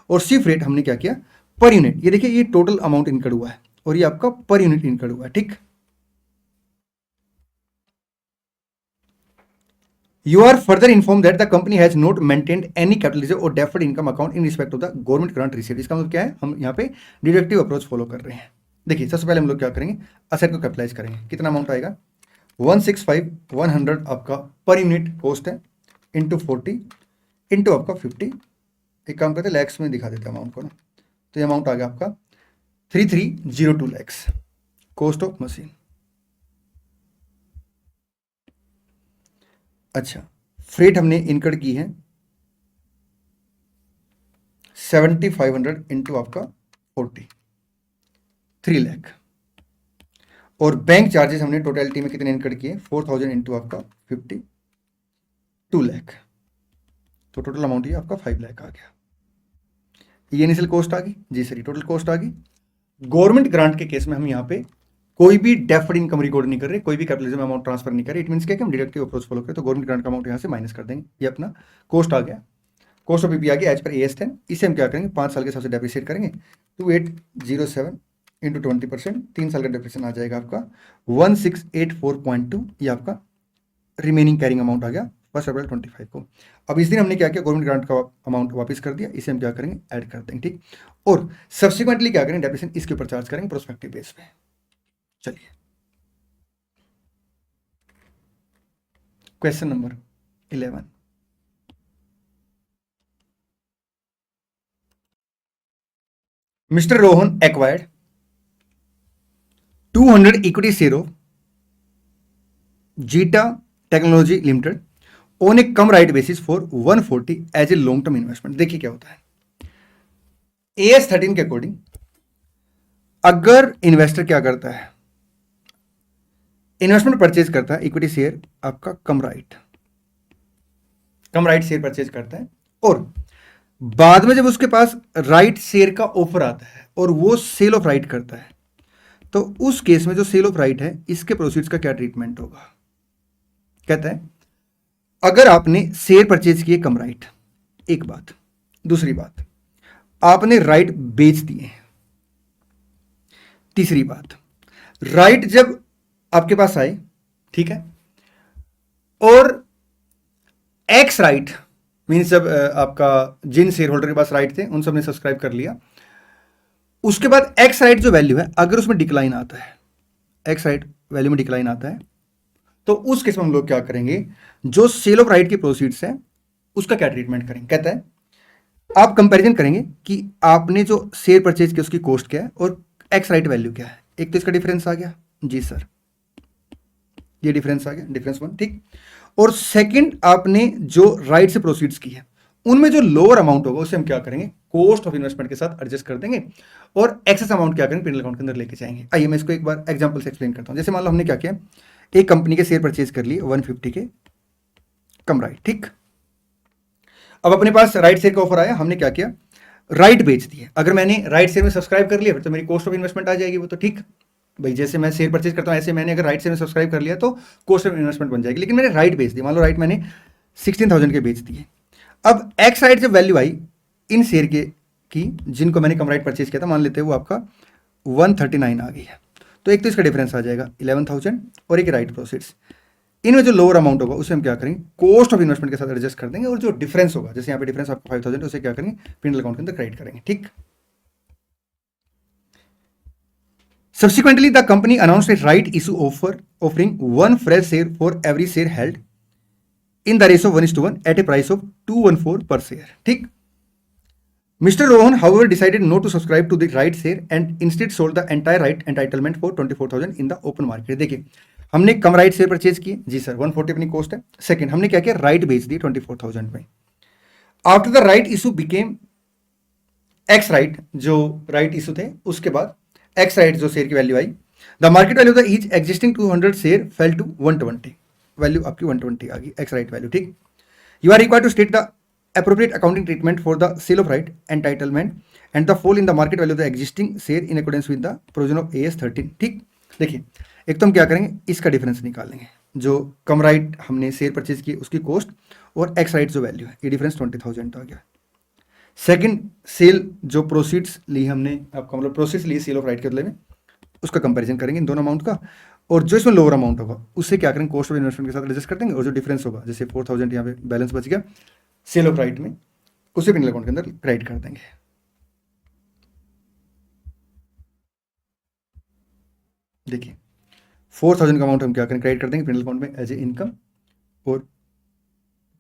और शिफ्ट रेट हमने क्या किया, पर यूनिट, ये देखिए ये टोटल अमाउंट इनकर्ड हुआ है और ये आपका पर यूनिट इनकर्ड हुआ है, ठीक। You are further informed that the company has not maintained any capital reserve or deferred income account in respect of the government grant received। इसका मतलब क्या है, हम यहाँ पे डिडक्टिव अप्रोच फॉलो कर रहे हैं। देखिए, सबसे पहले हम लोग क्या करेंगे, असेट को कैपिटलाइज करेंगे, कितना अमाउंट आएगा, 165,100 आपका पर यूनिट कॉस्ट है इंटू 40 इंटू आपका 50, एक काम करते हैं लैक्स में दिखा देते हैं अमाउंट को ना, तो ये अमाउंट आ गया आपका 3302 लैक्स कॉस्ट ऑफ मशीन। अच्छा, फ्रेट हमने इनकर्ड की है 7500 इंटू आपका 40, 3 लाख। और बैंक चार्जेस हमने टोटलिटी में कितने इनकर्ड किए, 4000 इंटू आपका 50, 2 लाख। तो टोटल अमाउंट ये आपका 5 लाख आ गया। ये इनिशियल कॉस्ट आ गई जी सर, टोटल कॉस्ट आ गई। गवर्नमेंट ग्रांट के केस में हम यहाँ पे कोई भी डेफर्ड इनकम रिकॉर्ड नहीं कर रहे, कोई भी कैपिटलिज्म अमाउंट ट्रांसफर नहीं कर रहे। इट मींस क्या कि हम डिडक्टिव अप्रोच फॉलो करें तो गवर्नमेंट ग्रांट का अमाउंट यहाँ से माइनस कर देंगे, ये अपना कॉस्ट आ गया, कॉस्ट ऑफ पीपी आ गया एज पर AS 10। इसे हम क्या करेंगे, 5 साल के हिसाब से डेप्रिसिएट करेंगे, 2807 इंटू 20%, 3 साल का डेप्रिसिएशन आ जाएगा आपका 1684.2, ये आपका रिमेनिंग कैरिंग अमाउंट आ गया 1 अप्रैल 25 को। अब इस दिन हमने क्या किया, गवर्नमेंट ग्रांट का अमाउंट वापस कर दिया, इसे हम क्या करेंगे, ऐड कर देंगे, ठीक। और सब्सिक्वेंटली क्या करेंगे, डेप्रिसिएशन इसके ऊपर चार्ज करेंगे प्रोस्पेक्टिव बेस पे। चलिए question number 11, Mr. Rohan acquired 200 equity share of Zeta Technology Limited on a cum right basis for 140 as a long term investment. देखिए क्या होता है, AS 13 के अकॉर्डिंग अगर इन्वेस्टर क्या करता है, इन्वेस्टमेंट परचेज करता है इक्विटी शेयर आपका कम राइट शेयर परचेज करता है, और बाद में जब उसके पास राइट शेयर का ऑफर आता है और वो सेल ऑफ राइट करता है, तो उस केस में जो सेल ऑफ राइट है इसके प्रोसीड्स का क्या ट्रीटमेंट होगा। कहता है अगर आपने शेयर परचेज किए कम राइट, एक बात, दूसरी बात आपने राइट बेच दिए, तीसरी बात राइट जब आपके पास आए, ठीक है, और एक्स राइट मीन्स जब आपका जिन शेयर होल्डर के पास राइट थे उन सब ने सब्सक्राइब कर लिया, उसके बाद एक्स राइट जो वैल्यू है अगर उसमें डिक्लाइन आता है, एक्स राइट वैल्यू में डिक्लाइन आता है, तो उस केस में हम लोग क्या करेंगे, जो सेल ऑफ राइट के प्रोसीड्स है उसका क्या ट्रीटमेंट करेंगे। कहता है आप कंपैरिजन करेंगे कि आपने जो शेयर परचेज किया उसकी कॉस्ट क्या है और एक्स राइट वैल्यू क्या है। एक तो इसका डिफरेंस आ गया, जी सर ये डिफरेंस आ गया, डिफरेंस 1, ठीक। और सेकंड आपने जो राइट से प्रोसीड्स की है उनमें जो लोअर अमाउंट होगा उसे हम क्या करेंगे, कॉस्ट ऑफ इन्वेस्टमेंट के साथ एडजस्ट कर देंगे, और एक्सेस अमाउंट क्या करेंगे, P&L अकाउंट के अंदर लेके जाएंगे। आइए मैं इसको एक बार एग्जांपल से एक्सप्लेन करता हूं। जैसे मान लो हमने क्या किया, एक कंपनी के शेयर परचेज कर लिए 150 के कम राइट, ठीक। अब अपने पास राइट शेयर का ऑफर आया, हमने क्या किया, राइट बेच दिए। अगर मैंने राइट शेयर में सब्सक्राइब कर लिया फिर तो मेरी कॉस्ट ऑफ इन्वेस्टमेंट आ जाएगी, वो तो ठीक भाई, जैसे मैं शेयर परचेज करता हूं ऐसे मैंने अगर राइट शेयर में सब्सक्राइब कर लिया तो कॉस्ट ऑफ इन्वेस्टमेंट बन जाएगी। लेकिन मैंने राइट बेच दी, मान लो राइट मैंने 16,000 के बेच दिए। अब एक्स राइट जब वैल्यू आई इन शेयर के की जिनको मैंने कम राइट परचेज किया था, मान लेते हैं वो आपका 139 आ गई है, तो एक तो इसका डिफरेंस आ जाएगा 11,000 और एक राइट प्रोसीड्स, इनमें जो लोअर अमाउंट होगा उसे हम क्या करेंगे, कॉस्ट ऑफ इन्वेस्टमेंट के साथ एडजस्ट कर देंगे, और जो डिफरेंस होगा जैसे यहाँ पे डिफरेंस आपका 5,000 उसे क्या करेंगे, P&L अकाउंट के अंदर क्रेडिट करेंगे, ठीक। Subsequently, the company announced a right issue offer offering one fresh share for every share held in the ratio 1:1 at a price of 214 per share. ठीक। Mr. Rohan, however, decided not to subscribe to the right share and instead sold the entire right entitlement for 24,000 in the open market. देखिए हमने कम right share purchase किए, जी sir 140 अपनी cost है। Second हमने क्या किया, right बेच दिए 24,000 में। After the right issue became ex right, जो राइट इशू थे उसके बाद एक्स राइट जो शेयर की वैल्यू आई, the market value of the each existing 200 share fell to 120, value आपकी 120 आ गई एक्स राइट वैल्यू, ठीक। You are required to state the appropriate accounting treatment for the sale of right entitlement and the fall in the market value of the existing share in accordance with the provision of AS 13, ठीक। देखिए एक तो हम क्या करेंगे, इसका difference निकाल लेंगे, जो कम राइट हमने शेयर परचेज की उसकी कॉस्ट और एक्स राइट जो वैल्यू है, ये डिफरेंस 20,000 आ गया। सेकंड सेल जो प्रोसीड्स ली हमने, आपका मतलब प्रोसीड्स ली सेल ऑफ राइट के बदले में, उसका कंपैरिजन करेंगे इन दोनों अमाउंट का, और जो इसमें लोअर अमाउंट होगा उससे क्या करेंगे, कॉस्ट ऑफ इन्वेस्टमेंट के साथ एडजस्ट कर देंगे, और जो डिफरेंस होगा जैसे 4,000 यहाँ पे बैलेंस बच गया सेल ऑफ राइट में, उसे P&L अकाउंट के अंदर क्रेडिट कर देंगे। देखिए 4,000 का अमाउंट हम क्या करेंगे, क्रेडिट कर देंगे P&L अकाउंट में एज ए इनकम, और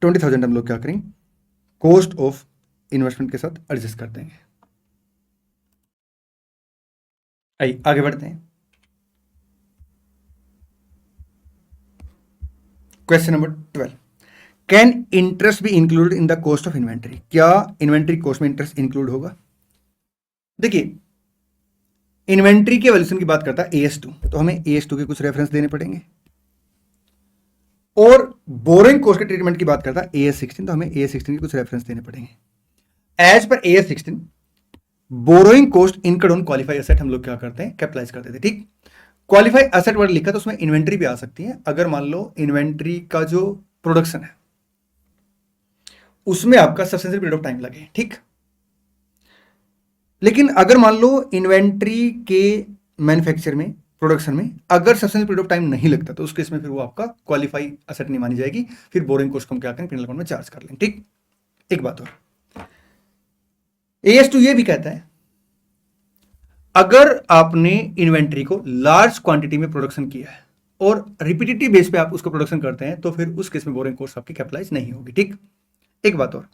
20,000 हम लोग क्या करेंगे, कॉस्ट ऑफ इन्वेस्टमेंट के साथ एडजस्ट कर देंगे। आइए आगे बढ़ते हैं। क्वेश्चन नंबर 12, कैन इंटरेस्ट भी included in the cost of inventory. क्या इन्वेंट्री कॉस्ट में इंटरेस्ट इंक्लूड होगा। देखिए इन्वेंट्री के वैल्यूएशन की बात करता है AS2, तो हमें AS2 के कुछ रेफरेंस देने पड़ेंगे, और बोरोइंग कॉस्ट के ट्रीटमेंट की बात करता है AS16, तो हमें AS16 के कुछ रेफरेंस देने पड़ेंगे। As per AS16 borrowing cost incurred on qualified asset हम लोग क्या करते हैं, कैपिटलाइज करते थे, ठीक। क्वालिफाइड एसेट वर्ड लिखा तो उसमें इन्वेंट्री भी आ सकती है, अगर मान लो इन्वेंट्री का जो प्रोडक्शन है उसमें आपका सब्सटेंशियल पीरियड ऑफ टाइम लगे, ठीक। लेकिन अगर मान लो इन्वेंट्री के मैन्युफैक्चर में, प्रोडक्शन में अगर सब्सटेंशियल पीरियड ऑफ टाइम नहीं लगता तो उस केस में फिर वो आपका क्वालिफाई एसेट नहीं मानी जाएगी, फिर बोरिंग कॉस्ट को हम क्या करें, P&L अकाउंट में चार्ज कर लेंगे, ठीक। एक बात और AS2 ये भी कहता है अगर आपने इन्वेंट्री को लार्ज क्वांटिटी में प्रोडक्शन किया है और रिपीटेटिव बेस पे आप उसको प्रोडक्शन करते हैं तो फिर उस केस में बोरिंग कॉस्ट आपकी कैपिटलाइज नहीं होगी, ठीक। एक बात और,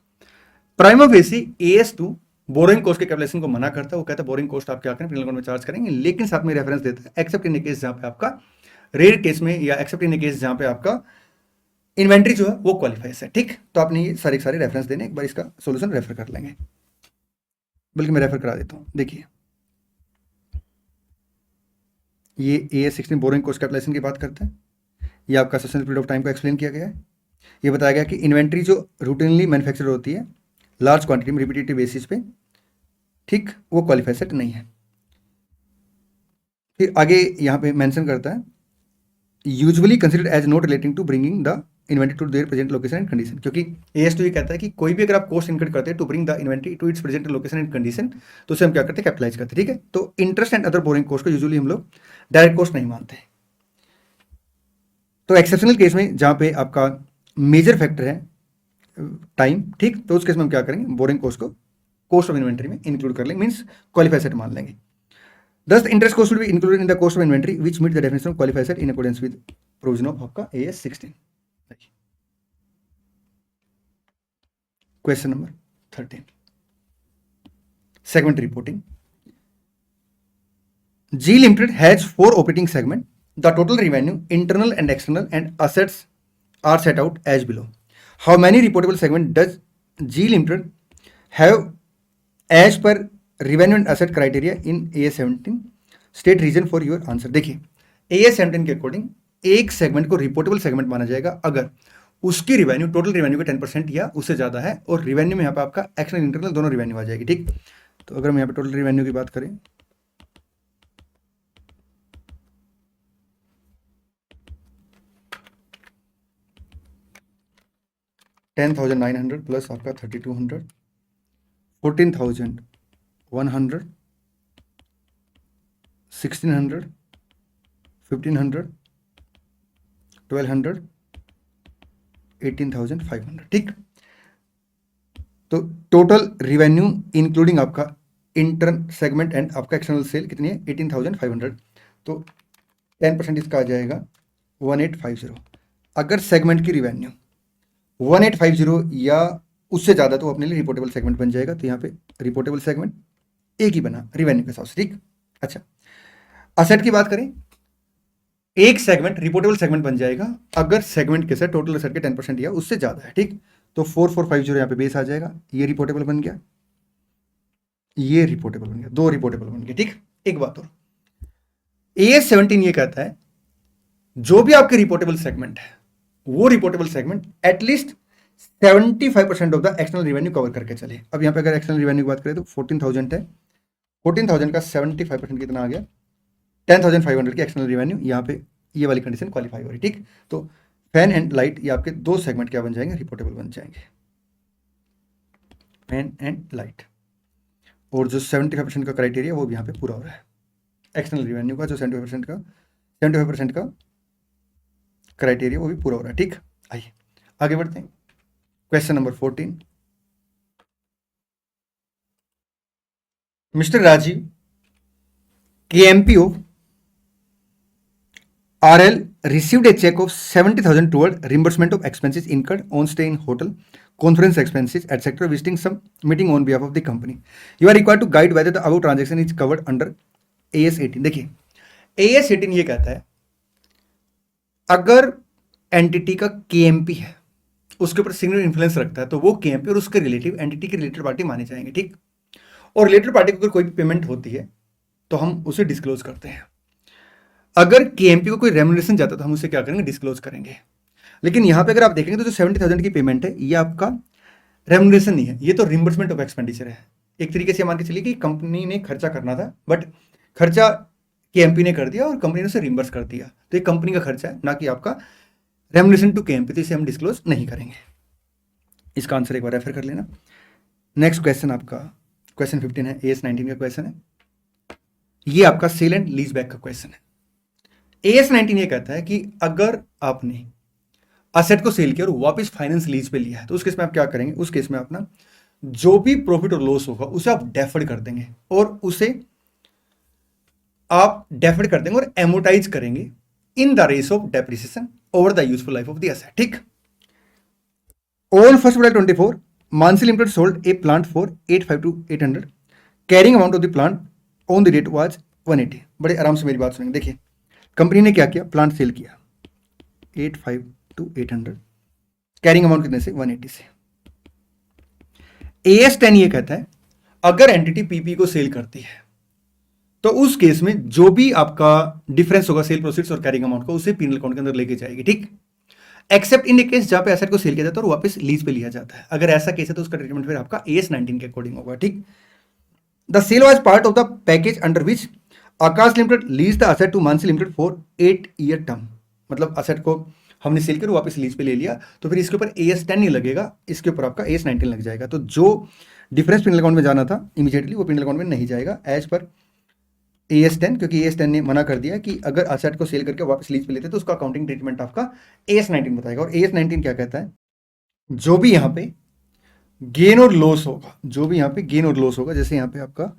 prima facie AS2 borrowing cost के कैपिटलाइजेशन को मना करता है, वो कहता है बोरिंग कॉस्ट आप क्या करें, P&L अकाउंट में चार्ज करेंगे, लेकिन साथ में रेफरेंस देता है एक्सेप्ट इन केस जहां पे आपका रेयर केस में, या एक्सेप्ट इन केस जहां पे आपका इन्वेंट्री जो है वो क्वालिफाई है, ठीक। तो आपने ये सारे सारे रेफरेंस देने, एक बार इसका सोल्यूशन रेफर कर लेंगे, बल्कि मैं रेफर करा देता हूँ। देखिए ये AS16 बोरिंग कॉस्ट कैपिटलाइजेशन की बात करता है, ये आपका सस्टेनेबल पीरियड ऑफ टाइम को एक्सप्लेन किया गया है। ये बताया गया कि इन्वेंट्री जो रूटीनली मैन्युफैक्चर होती है लार्ज क्वांटिटी में रिपीटेटिव बेसिस पे, ठीक, वो क्वालिफाई सेट नहीं है। फिर आगे यहाँ पे मेंशन करता है usually considered as not relating to bringing the inventory to their present location and condition, क्योंकि AS2 ये कहता है कि कोई भी अगर आप कॉस्ट इनकट करते हैं to bring the inventory to its present location and condition, तो उसे हम क्या करते हैं, कैपिटलाइज करते हैं, ठीक है। तो interest and other boring cost को यूजुअली हम लोग डायरेक्ट कॉस्ट नहीं मानते। तो एक्सेप्शनल केस में जहाँ पे आपका मेजर फैक्टर है टाइम, ठीक, तो उस केस में हम क्या करेंगे, बोरिंग कॉस्ट को कॉस्ट ऑफ इन्वेंट्री में इंक्लूड कर लेंगे, मीन्स क्वालिफाई सेट मान लेंगे। Thus, the interest cost will be included in the cost of inventory, which meet the definition of qualified asset in accordance with provision of आपका AS16. Question number 13. Segment reporting. G Limited has 4 operating segments. The total revenue, internal and external, and assets are set out as below. How many reportable segments does G Limited have as per revenue and asset criteria in AS17? State reason for your answer. देखिए AS17 के according एक segment को reportable segment माना जाएगा अगर उसकी revenue total revenue का 10% या उससे ज़्यादा है, और रिवेन्यू में यहाँ पे आपका एक्सटर्नल इंटरनल दोनों रिवेन्यू आ जाएगी, ठीक। तो अगर हम यहाँ पे टोटल रिवेन्यू की बात करें, $10,900 प्लस आपका 3,200, 14,100, 1,600, 1,500, 1,200, 18,500, ठीक। तो टोटल रिवेन्यू इंक्लूडिंग आपका इंटर्न सेगमेंट एंड आपका एक्सटर्नल सेल कितनी है, 18,500। तो 10% इसका आ जाएगा 1850। अगर सेगमेंट की रिवेन्यू 1850 या उससे ज़्यादा तो अपने लिए रिपोर्टेबल सेगमेंट बन जाएगा। तो यहाँ पे रिपोर्टेबल सेगमेंट एक ही बना रिवेन्यू के साथ, ठीक। अच्छा, असेट की बात करें, एक सेगमेंट रिपोर्टेबल सेगमेंट बन जाएगा अगर सेगमेंट के साथ टोटल असेट के 10% या उससे ज्यादा है, ठीक। तो 4450 यहाँ पे बेस आ जाएगा, ये रिपोर्टेबल बन गया, ये रिपोर्टेबल बन गया, दो रिपोर्टेबल बन गए, ठीक। एक बात और, AS17 ये कहता है जो भी आपके रिपोर्टेबल सेगमेंट है वो reportable segment at least 75% of the external revenue cover करके चले। अब यहाँ पे अगर एक्सटर्नल रिवेन्यू की बात करें तो 14,000 है, 14,000 का 75% कितना आ गया, 10,500 की एक्सटर्नल रिवेन्यू, यहाँ पे ये वाली कंडीशन क्वालिफाई हो रही, ठीक। तो फैन एंड लाइट ये आपके दो सेगमेंट क्या बन जाएंगे, रिपोर्टेबल बन जाएंगे, फैन एंड लाइट। और जो 75% का क्राइटेरिया वो भी यहाँ पे पूरा हो रहा है, एक्सटर्नल रिवेन्यू का जो 75% का क्राइटेरिया वो भी पूरा हो रहा है, ठीक। आइए आगे बढ़ते हैं, question number 14। Mister Rajeev KMP of RL received a check of 70,000 toward reimbursement of expenses incurred on stay in hotel, conference expenses, etc. visiting some meeting on behalf of the company. You are required to guide whether the above transaction is covered under AS18. देखिए AS18 ये कहता है अगर entity का KMP है, उसके ऊपर significant influence रखता है, तो वो KMP और उसके रिलेटिव एंटिटी के रिलेटेड पार्टी माने जाएंगे, ठीक। और रिलेटेड पार्टी को अगर कोई भी पेमेंट होती है तो हम उसे डिस्क्लोज करते हैं। अगर KMP को कोई रेम्युनरेशन जाता है तो हम उसे क्या करेंगे, डिस्क्लोज करेंगे। लेकिन यहाँ पे अगर आप देखेंगे तो जो 70,000 की पेमेंट है ये आपका रेम्युनरेशन नहीं है, ये तो रिम्बर्समेंट ऑफ एक्सपेंडिचर है। एक तरीके से मान के चलिए कि कंपनी ने खर्चा करना था बट खर्चा KMP ने कर दिया और कंपनी ने उसे रिम्बर्स कर दिया, तो ये कंपनी का खर्चा है, ना कि आपका रेम्युनरेशन टू KMP, तो इसे हम डिस्क्लोज नहीं करेंगे। इसका आंसर एक बार रेफर कर लेना। नेक्स्ट क्वेश्चन आपका क्वेश्चन 15 है, AS19 का क्वेश्चन है, ये आपका सेल एंड लीज बैक का क्वेश्चन है। AS19 ये कहता है कि अगर आपने असेट को सेल किया और वापस फाइनेंस लीज पे लिया है तो उस केस में आप क्या करेंगे, उस केस में अपना जो भी प्रॉफिट और लॉस होगा उसे आप डेफर्ड कर देंगे और उसे आप डेफर्ड कर देंगे और एमोटाइज करेंगे in the ratio of depreciation over the useful life of the asset, ठीक। On 1st July 24 Mansi limited sold a plant for 852,800, carrying amount of the plant on the date was 180। बड़े आराम से मेरी बात सुनेंगे। देखिए कंपनी ने क्या किया, प्लांट सेल किया 852,800, कैरिंग अमाउंट कितने से, 180 से। AS10 ये कहता है अगर एंटिटी पीपी को सेल करती है तो उस केस में जो भी आपका डिफरेंस होगा सेल प्रोसीड्स और कैरिंग अमाउंट का, उसे पीनल अकाउंट के अंदर लेके जाएगी, ठीक। एक्सेप्ट इन केस जहां पे एसेट को सेल किया जाता है और वापस लीज पे लिया जाता है, अगर ऐसा केस है तो उसका ट्रीटमेंट फिर आपका AS19 के अकॉर्डिंग होगा, ठीक। The sale was part of the package under which Akash Limited lease the asset to Mansi Limited for 8 year term. मतलब असेट को हमने सेल कर वापस लीज पे ले लिया, तो फिर इसके ऊपर AS10 नहीं लगेगा, इसके ऊपर आपका AS19 लग जाएगा। तो जो डिफरेंस पिनल अकाउंट में जाना था इमीडिएटली वो पिनल अकाउंट में नहीं जाएगा एज पर AS10, क्योंकि AS10 ने मना कर दिया कि अगर असेट को सेल करके वापस लीज पे लेते तो उसका अकाउंटिंग ट्रीटमेंट आपका AS19 बताएगा। और AS19 क्या कहता है, जो भी यहाँ पे गेन और लॉस होगा, जो भी यहाँ पे गेन और लॉस होगा, जैसे यहाँ पे आपका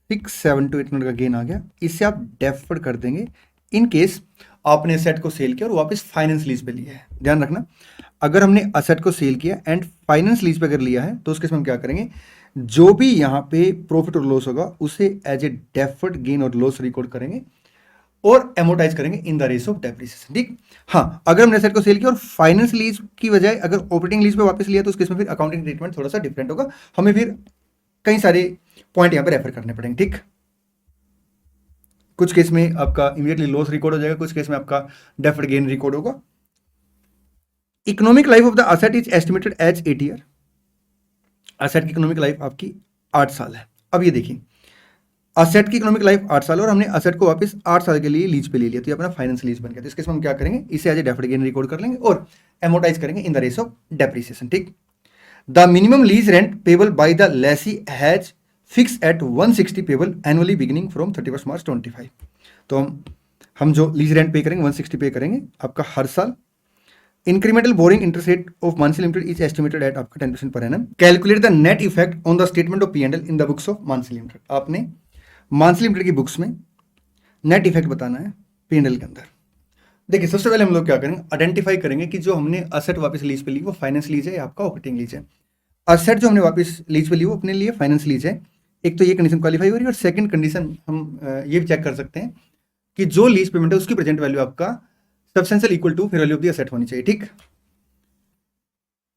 600 to 800 का गेन आ गया, इससे आप डेफर कर देंगे इन केस आपने असेट को सेल किया और वापस फाइनेंस लीज पे लिया है। ध्यान रखना, अगर हमने असेट को सेल किया एंड फाइनेंस लीज पे अगर लिया है तो उस केस में हम क्या करेंगे, जो भी यहाँ पे प्रॉफिट और लॉस होगा उसे एज ए डेफर्ड गेन और लॉस रिकॉर्ड करेंगे और एमोटाइज करेंगे in the race of depreciation, ठीक। हाँ, अगर हमने एसेट को सेल किया और फाइनेंस लीज की बजाय अगर ऑपरेटिंग लीज पे वापस लिया तो उस केस में फिर अकाउंटिंग ट्रीटमेंट थोड़ा सा डिफरेंट होगा, हमें फिर कई सारे पॉइंट यहाँ पे रेफर करने पड़ेंगे, ठीक। कुछ केस में आपका इमीडिएटली लॉस रिकॉर्ड हो जाएगा, कुछ केस में आपका डेफर्ड गेन रिकॉर्ड होगा। Economic life of the asset is estimated as 8 year. Asset की इकोनॉमिक लाइफ आपकी 8 साल है। अब ये देखिए, असेट की इकोनॉमिक लाइफ 8 साल और हमने असेट को वापस 8 साल के लिए लीज पे ले लिया, तो ये अपना फाइनेंस लीज बन गया। तो इसके हम क्या करेंगे, इसे as a deferred gain record कर लेंगे और एमोटाइज करेंगे in the race of depreciation, ठीक। The minimum lease rent payable by the lessee has fix at 160 payable annually beginning from 31 March 25। तो हम जो लीज रेंट पे करेंगे 160 पे करेंगे आपका हर साल। Incremental boring interest rate of Mansi limited is estimated eight आपका 10% per annum. Calculate the net effect on the statement of P&L in the books of Mansi limited. आपने मानसी लिमिटेड की बुक्स में नेट इफेक्ट बताना है P&L के अंदर। देखिए, सबसे पहले हम लोग क्या करेंगे, आइडेंटिफाई करेंगे कि जो हमने असेट वापस लीज पे ली वो फाइनेंस लीज है या आपका ऑपरेटिंग लीज है। असेट जो हमने वापस लीज पे ली वो अपने लिए फाइनेंस लीज है, एक तो ये कंडीशन क्वालिफाई हो रही है। और सेकंड कंडीशन हम ये भी चेक कर सकते हैं कि जो लीज पेमेंट है उसकी प्रेजेंट वैल्यू आपका substantial equal to fair value of the asset होनी चाहिए, ठीक।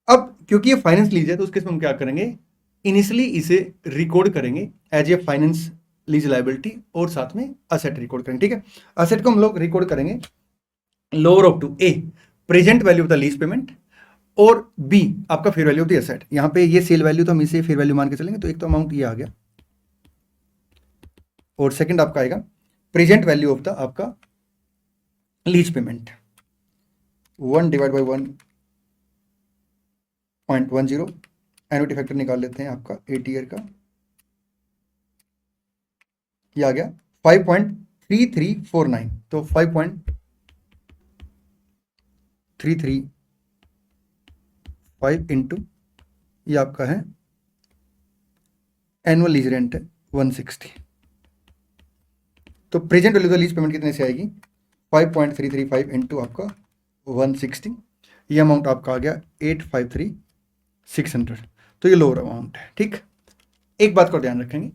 अब क्योंकि ये फाइनेंस लीज है तो उसके हम क्या करेंगे, इनिशियली इसे रिकॉर्ड करेंगे as a finance lease liability और साथ में असेट रिकॉर्ड करेंगे, ठीक है। असेट को हम लोग रिकॉर्ड करेंगे lower of two A present value of the lease payment और बी आपका fair value of the asset. यहां पे ये सेल वैल्यू तो हम इसे फेयर वैल्यू मान के चलेंगे, तो एक तो अमाउंट ये आ गया और सेकंड आपका आएगा प्रेजेंट वैल्यू ऑफ द आपका lease payment 1 divide by 1.10। Annuity factor निकाल लेते हैं आपका 8 ईयर का, ये आ गया 5.3349। तो 5.335 इंटू ये आपका है एनुअल लीज रेंट है 160। तो प्रेजेंट वैल्यू लीज पेमेंट कितने से आएगी, 5.335 इंटू आपका 160, ये अमाउंट आपका आ गया 853,600। तो ये लोअर अमाउंट है, ठीक। एक बात को ध्यान रखेंगे,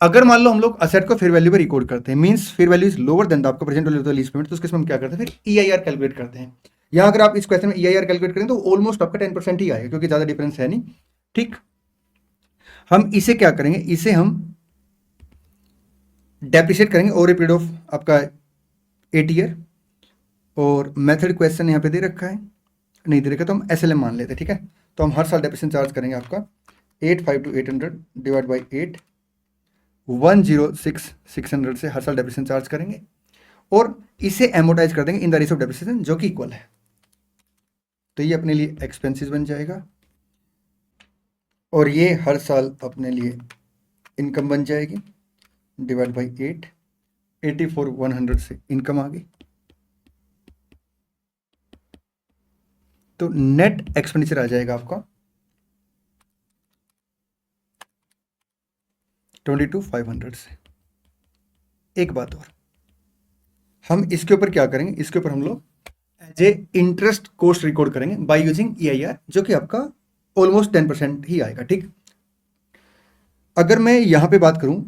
अगर मान लो हम लोग असेट को फेयर वैल्यू पे रिकॉर्ड करते हैं, means fair value is lower than the आपका present value of the lease payment, तो उसके हम क्या करते हैं, फिर EIR कैलकुलेट करते हैं। यहां अगर आप इस क्वेश्चन में EIR कैलकुलेट करें तो ऑलमोस्ट आपका 10% ही आएगा, क्योंकि ज्यादा डिफरेंस है नहीं, ठीक। हम इसे क्या करेंगे, इसे हम डेप्रिशिएट करेंगे ओवर ए पीरियड ऑफ आपका 8 ईयर। और मेथड क्वेश्चन यहाँ पे दे रखा है, नहीं दे रखा तो हम SLM मान लेते हैं, ठीक है। तो हम हर साल डेप्रिसिएशन चार्ज करेंगे आपका 852,800 डिवाइड बाई 8, 106,600 से हर साल डेप्रिसिएशन चार्ज करेंगे और इसे एमोटाइज कर देंगे इन द रेशियो ऑफ डेप्रिसिएशन जो कि इक्वल है। तो ये अपने लिए एक्सपेंसेस बन जाएगा और ये हर साल अपने लिए इनकम बन जाएगी डिवाइड बाई 8, 84,100 से इनकम आ गई। तो नेट एक्सपेंडिचर आ जाएगा आपका 22,500 से। एक बात और, हम इसके ऊपर क्या करेंगे, इसके ऊपर हम लोग as a interest cost record करेंगे बाय यूजिंग EIR, जो कि आपका ऑलमोस्ट 10% ही आएगा, ठीक। अगर मैं यहां पे बात करूं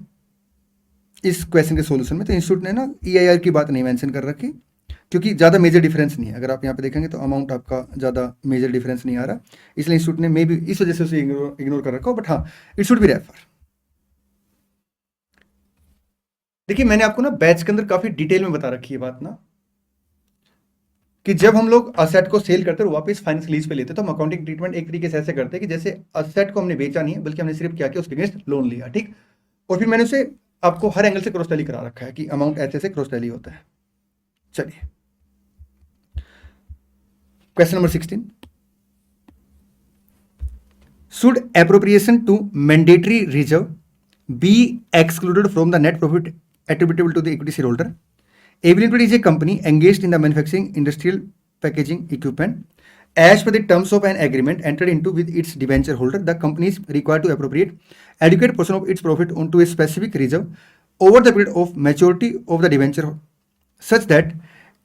इस क्वेश्चन के सॉल्यूशन में, तो इंस्टीट्यूट ने ना EIR की बात नहीं मेंशन कर रखी, क्योंकि ज़्यादा मेजर डिफरेंस नहीं है। अगर आप यहाँ पे देखेंगे तो अमाउंट आपका ज़्यादा मेजर डिफरेंस नहीं आ रहा, इसलिए इंस्टीट्यूट ने मे भी इस वजह से उसे इग्नोर कर रखा हो, बट हाँ इट शुड बी रेफर। देखिए मैंने आपको ना बैच के अंदर काफी डिटेल में बता रखी है बात ना, कि जब हम लोग असेट को सेल करते हैं और वापस फाइनेंस लीज पे लेते हैं तो हम अकाउंटिंग ट्रीटमेंट एक तरीके से ऐसे करते हैं कि जैसे असेट को हमने बेचा नहीं है, बल्कि हमने सिर्फ क्या किया, उसके अगेंस्ट लोन लिया, ठीक। और फिर मैंने उसे आपको हर एंगल से क्रॉस टैली करा रखा है कि अमाउंट ऐसे से क्रॉस टैली होता है। चलिए question number 16, should appropriation to mandatory reserve be excluded from the net profit attributable to the equity shareholder? ABL Limited is a company engaged in the manufacturing industrial packaging equipment. As per the terms of an agreement entered into with its debenture holder, the company is required to appropriate adequate portion of its profit onto a specific reserve over the period of maturity of the debenture, such that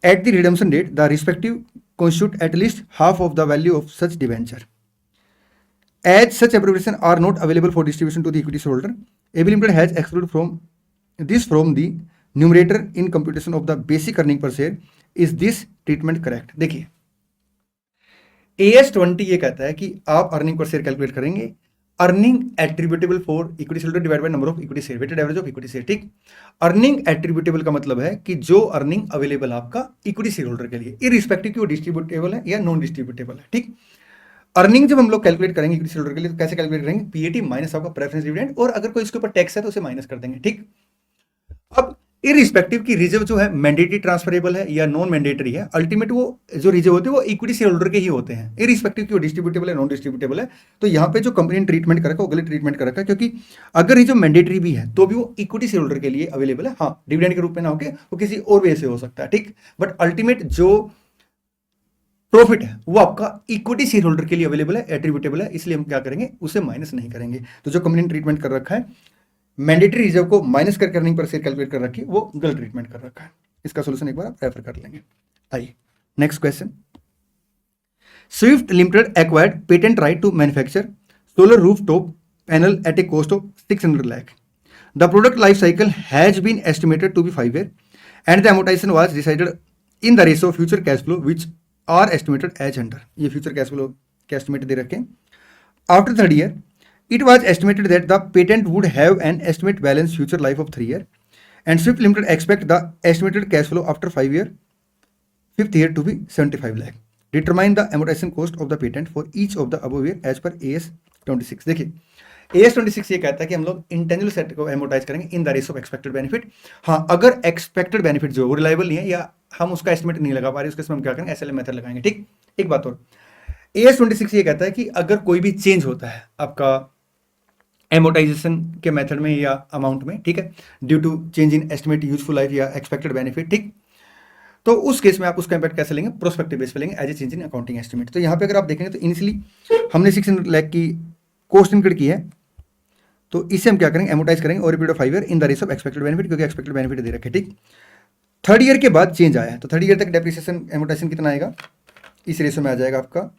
at the redemption date, the respective constitute at least half of the value of such debenture. As such appropriations are not available for distribution to the equity shareholder, ABL Limited has excluded from this from the numerator in computation of the basic earning per share. Is this treatment correct? देखिए AS20 ये कहता है कि आप earning per share calculate करेंगे earning attributable for equity share divide by number of equity share, weighted average of equity share, ठीक। Earning attributable का मतलब है कि जो अर्निंग अवेलेबल आपका इक्विटी शेयर होल्डर के लिए, इररिस्पेक्टिव कि वो डिस्ट्रीब्यूटेबल है या नॉन डिस्ट्रीब्यूटेबल है, ठीक। अर्निंग जब हम लोग कैलकुलेट करेंगे इक्विटी शेयर होल्डर के लिए तो कैसे कैलकुलेट करेंगे, पीएटी माइनस आपका प्रेफरेंस डिविडेंड, और अगर कोई इसके ऊपर टैक्स है तो उसे माइनस कर देंगे, ठीक। अब इररिस्पेक्टिव की रिजर्व जो है मैंडेटरी ट्रांसफरेबल है या नॉन मैंडेटरी है, अल्टीमेट वो जो रिजर्व होते हैं वो इक्विटी शेयर होल्डर के ही होते हैं, इररिस्पेक्टिव की वो डिस्ट्रीब्यूटेबल है नॉन डिस्ट्रीब्यूटेबल है। तो यहाँ पे जो कंपनी ने ट्रीटमेंट कर रखा है वो गलत ट्रीटमेंट कर रखा है, क्योंकि अगर रिजर्व मैंडेटरी भी है तो भी वो इक्विटी शेयर होल्डर के लिए अवेलेबल है। हाँ डिविडेंड के रूप में ना होके वो किसी और वे से हो सकता है, ठीक। बट अल्टीमेट जो प्रॉफिट है वो आपका इक्विटी शेयर होल्डर के लिए अवेलेबल है, एट्रीब्यूटेबल है, इसलिए हम क्या करेंगे, उसे माइनस नहीं करेंगे। तो जो कंपनी ने ट्रीटमेंट कर रखा है मैंडेटरी रिजर्व को माइनस करके अर्निंग पर शेयर कैलकुलेट कर रखी है, वो गलत ट्रीटमेंट कर रखा है। इसका सोल्यूशन एक बार आप रेफर कर लेंगे। आइए next question, Swift Limited acquired patent right to manufacture solar roof top panel at a cost of 600 lakh. The product life cycle has been estimated to be 5 years and the amortisation was decided in the ratio of future cash flow which are estimated as under. ये future cash flow के estimate दे रखे हैं। After 3rd year it was estimated that the patent would have an estimate balance future life of 3 years, and Swift Limited expect the estimated cash flow after 5 year, 5th year to be 75 lakh. Determine the amortization cost of the patent for each of the above year as per AS26। देखिए AS26 ये कहता है कि हम लोग intangible set को amortise करेंगे in the ratio of expected benefit. हाँ अगर एक्सपेक्टेड बेनिफिट जो वो रिलायबल नहीं है या हम उसका एस्टिमेट नहीं लगा पा रहे, उसके हम क्या करेंगे, SLM मेथड लगाएंगे, ठीक। एक बात और, AS26 ये कहता है कि अगर कोई भी चेंज होता है आपका एमोटाइजेशन के मेथड में या अमाउंट में, ठीक है, due to change in estimate useful life या एक्सपेक्टेड बेनिफिट, ठीक, तो उस केस में आप उसका इम्पैक्ट कैसे लेंगे, प्रोस्पेक्टिव बेस पे लेंगे as a change in accounting estimate. तो यहाँ पे अगर आप देखेंगे तो इनिशियली हमने 600 लाख की कॉस्ट इनकर्ड की है, तो इसे हम क्या करेंगे, एमोटाइज करेंगे over period of 5 years in the ratio of expected benefit, क्योंकि एक्सपेक्टेड बेनिफिट दे रखे, ठीक। 3rd year के बाद चेंज आया है तो 3rd year तक डेप्रिसिएशन एमोटाइजेशन कितना आएगा, इस रेशियो में आ जाएगा आपका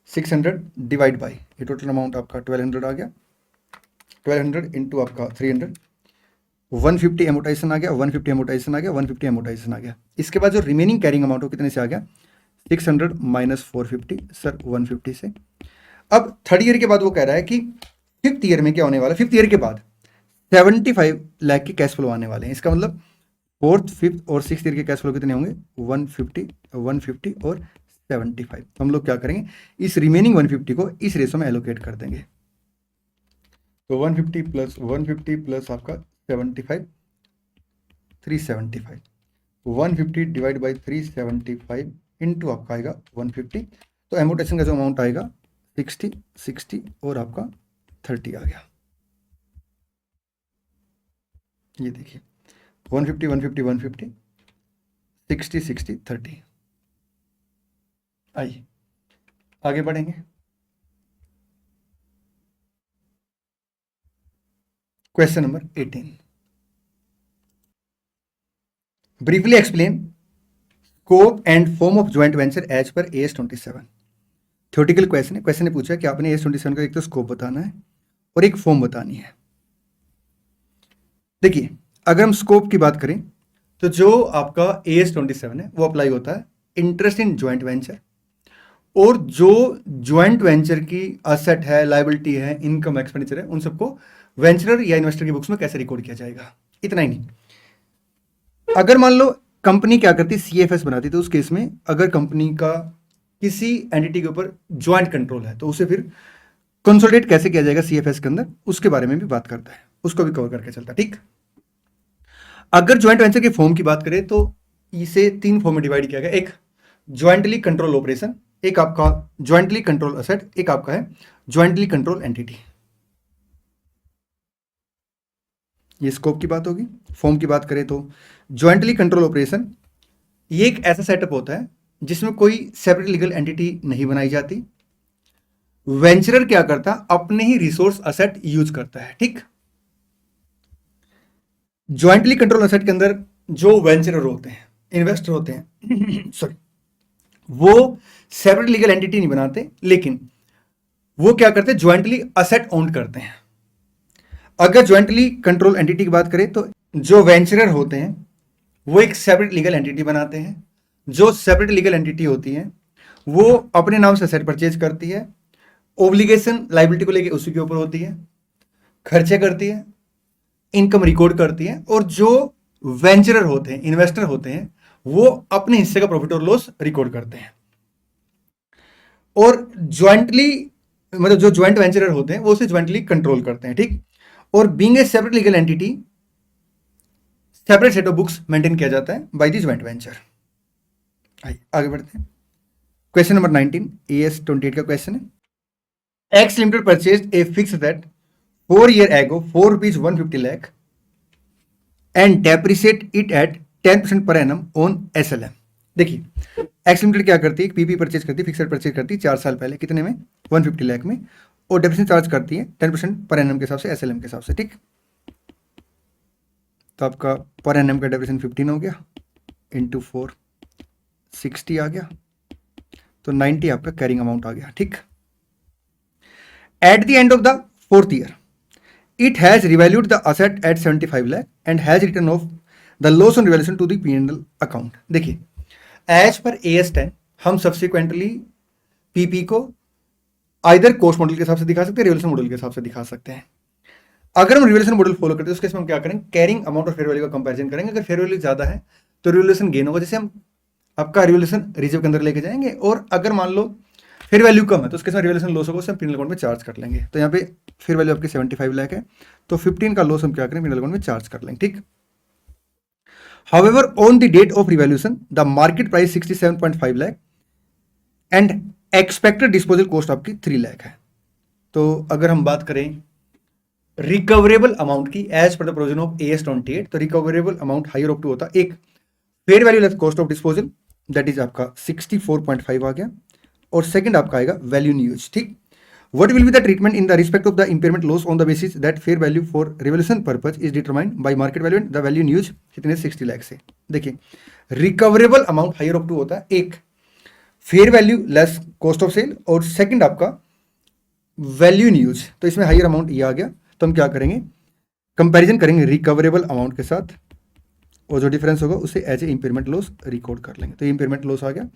600 डिवाइड बाई, ये टोटल अमाउंट आपका 1200 आ गया, 1200 इंटू आपका 300, 150 एमोटाइजेशन आ गया, 150 एमोटाइजेशन आ गया, 150 एमोटाइजेशन आ गया। इसके बाद जो रिमेनिंग कैरिंग अमाउंट हो कितने से आ गया, 600 माइनस 450 सर 150 से। अब 3rd year के बाद वो कह रहा है कि 5th year में क्या होने वाला है, 5th year के बाद 75 लाख के कैश फ्लो आने वाले हैं। इसका मतलब 4th, 5th और 6th year के कैश फ्लो कितने होंगे, 150, 150 और 75। हम लोग क्या करेंगे, इस रिमेनिंग 150 को इस रेशो में एलोकेट कर देंगे। तो 150 प्लस 150 प्लस आपका 75, 375, 150 डिवाइड बाई 375 इंटू आपका आएगा 150। तो एमोटेशन का जो अमाउंट आएगा 60, 60 और आपका 30 आ गया। ये देखिए 150, 150, 150, 60, 60, 30। आइए आगे बढ़ेंगे। Question number 18, briefly explain scope and form of joint venture as per AS27। Theoretical question है। क्वेश्चन ने पूछा कि आपने AS27 का एक तो स्कोप बताना है और एक फॉर्म बतानी है। देखिए अगर हम स्कोप की बात करें तो जो आपका AS27 है वो अप्लाई होता है इंटरेस्ट इन ज्वाइंट वेंचर, और जो ज्वाइंट वेंचर की असेट है, लायबिलिटी है, इनकम एक्सपेंडिचर है, उन सबको वेंचरर या इन्वेस्टर की बुक्स में कैसे रिकॉर्ड किया जाएगा। इतना ही नहीं, अगर मान लो कंपनी क्या करती, CFS बनाती, तो उस केस में अगर कंपनी का किसी एंटिटी के ऊपर ज्वाइंट कंट्रोल है तो उसे फिर कंसोलिडेट कैसे किया जाएगा CFS के अंदर, उसके बारे में भी बात करता है, उसको भी कवर करके चलता है। ठीक, अगर ज्वाइंट वेंचर के फॉर्म की बात करें तो इसे 3 फॉर्म में डिवाइड किया गया। एक ज्वाइंटली कंट्रोल ऑपरेशन, एक आपका ज्वाइंटली कंट्रोल असेट, एक आपका है ज्वाइंटली कंट्रोल एंटिटी। ये स्कोप की बात होगी। फॉर्म की बात करें तो ज्वाइंटली कंट्रोल ऑपरेशन ये एक ऐसा सेटअप होता है जिसमें कोई सेपरेट लीगल एंटिटी नहीं बनाई जाती। वेंचरर क्या करता, अपने ही रिसोर्स असेट यूज करता है। ठीक, ज्वाइंटली कंट्रोल असेट के अंदर जो वेंचरर होते हैं, इन्वेस्टर होते हैं सॉरी, वो सेपरेट लीगल एंटिटी नहीं बनाते, लेकिन वो क्या करते हैं, ज्वाइंटली असेट ओन करते हैं। अगर ज्वाइंटली कंट्रोल एंटिटी की बात करें तो जो वेंचरर होते हैं वो एक सेपरेट लीगल एंटिटी बनाते हैं। जो सेपरेट लीगल एंटिटी होती है वो अपने नाम से असेट परचेज करती है, ओब्लिगेशन लायबिलिटी को लेके उसी के ऊपर होती है, खर्चे करती है, इनकम रिकॉर्ड करती है, और जो वेंचरर होते हैं, इन्वेस्टर होते हैं, वो अपने हिस्से का प्रॉफिट और लॉस रिकॉर्ड करते हैं। और ज्वाइंटली मतलब जो ज्वाइंट वेंचरर होते हैं वो उसे ज्वाइंटली कंट्रोल करते हैं। ठीक, और being a separate legal entity separate set of books maintain किया जाता है बाय द ज्वाइंट वेंचर। आगे बढ़ते हैं। क्वेश्चन नंबर 19 AS28 का क्वेश्चन है, x limited purchase a fix asset 4 years ago for rupees 150 lakh and depreciate it at 10% per annum on SLM। देखिए x limited क्या करती है, पीपी परचेज करती है, फिक्सड परचेज करती है 4 साल पहले, कितने में, 150 लाख में, और डेप्रिसिएशन चार्ज करती है 10% पर एनम के हिसाब से, SLM के हिसाब से। ठीक, तो आपका पर एनम का डेप्रिसिएशन 15 हो गया, इंटू 4 60 आ गया, तो 90 आपका कैरिंग अमाउंट आ गया। ठीक, eight the end of the 4th year it has revalued the asset at 75 lakh and has written off the loss on revaluation to the P&L account। देखिए as per AS10 हम subsequently PP को either cost model के हिसाब से दिखा सकते हैं, revaluation model के हिसाब से दिखा सकते हैं। अगर हम रिवैल्यूएशन मॉडल फॉलो करते हैं उसके हम क्या करेंगे, कैरिंग अमाउंट और फेयर वैल्यू का कंपैरिजन करेंगे। अगर फेयर वैल्यू ज्यादा है तो रिवैल्यूएशन गेन होगा, जैसे हम आपका रिवैल्यूएशन रिजर्व के अंदर लेके जाएंगे, और अगर मान लो फेयर वैल्यू कम है तो उसके साथ रिवैल्यूएशन लॉस होगा, उसे हम P&L अकाउंट में चार्ज कर लेंगे। तो यहाँ पे फेयर वैल्यू आपकी 75 लाख है, तो 15 का लॉस हम क्या करें, P&L अकाउंट में चार्ज कर लेंगे। ठीक, However, on the date of revaluation, the market price 67.5 lakh and expected disposal cost आपकी 3 लाख है। तो अगर हम बात करें रिकवरेबल अमाउंट की as per the provision of AS28, तो recoverable amount higher of two होता है, एक fair value less cost of disposal, that is आपका 64.5 आ गया, और सेकंड आपका आएगा वैल्यू इन यूज। ठीक, What will be the treatment in the respect of the impairment loss on the basis that fair value for revaluation purpose is determined by market value and the value in use कितने 60 लाख से। देखिए recoverable amount higher of two होता है, एक fair value less cost of sale, और second आपका value in use. तो इसमें हायर अमाउंट ये आ गया, तो हम क्या करेंगे, कंपैरिजन करेंगे रिकवरेबल अमाउंट के साथ, और जो डिफरेंस होगा उसे as a impairment loss record कर लेंगे। तो इंपेयरमेंट लॉस आ गया,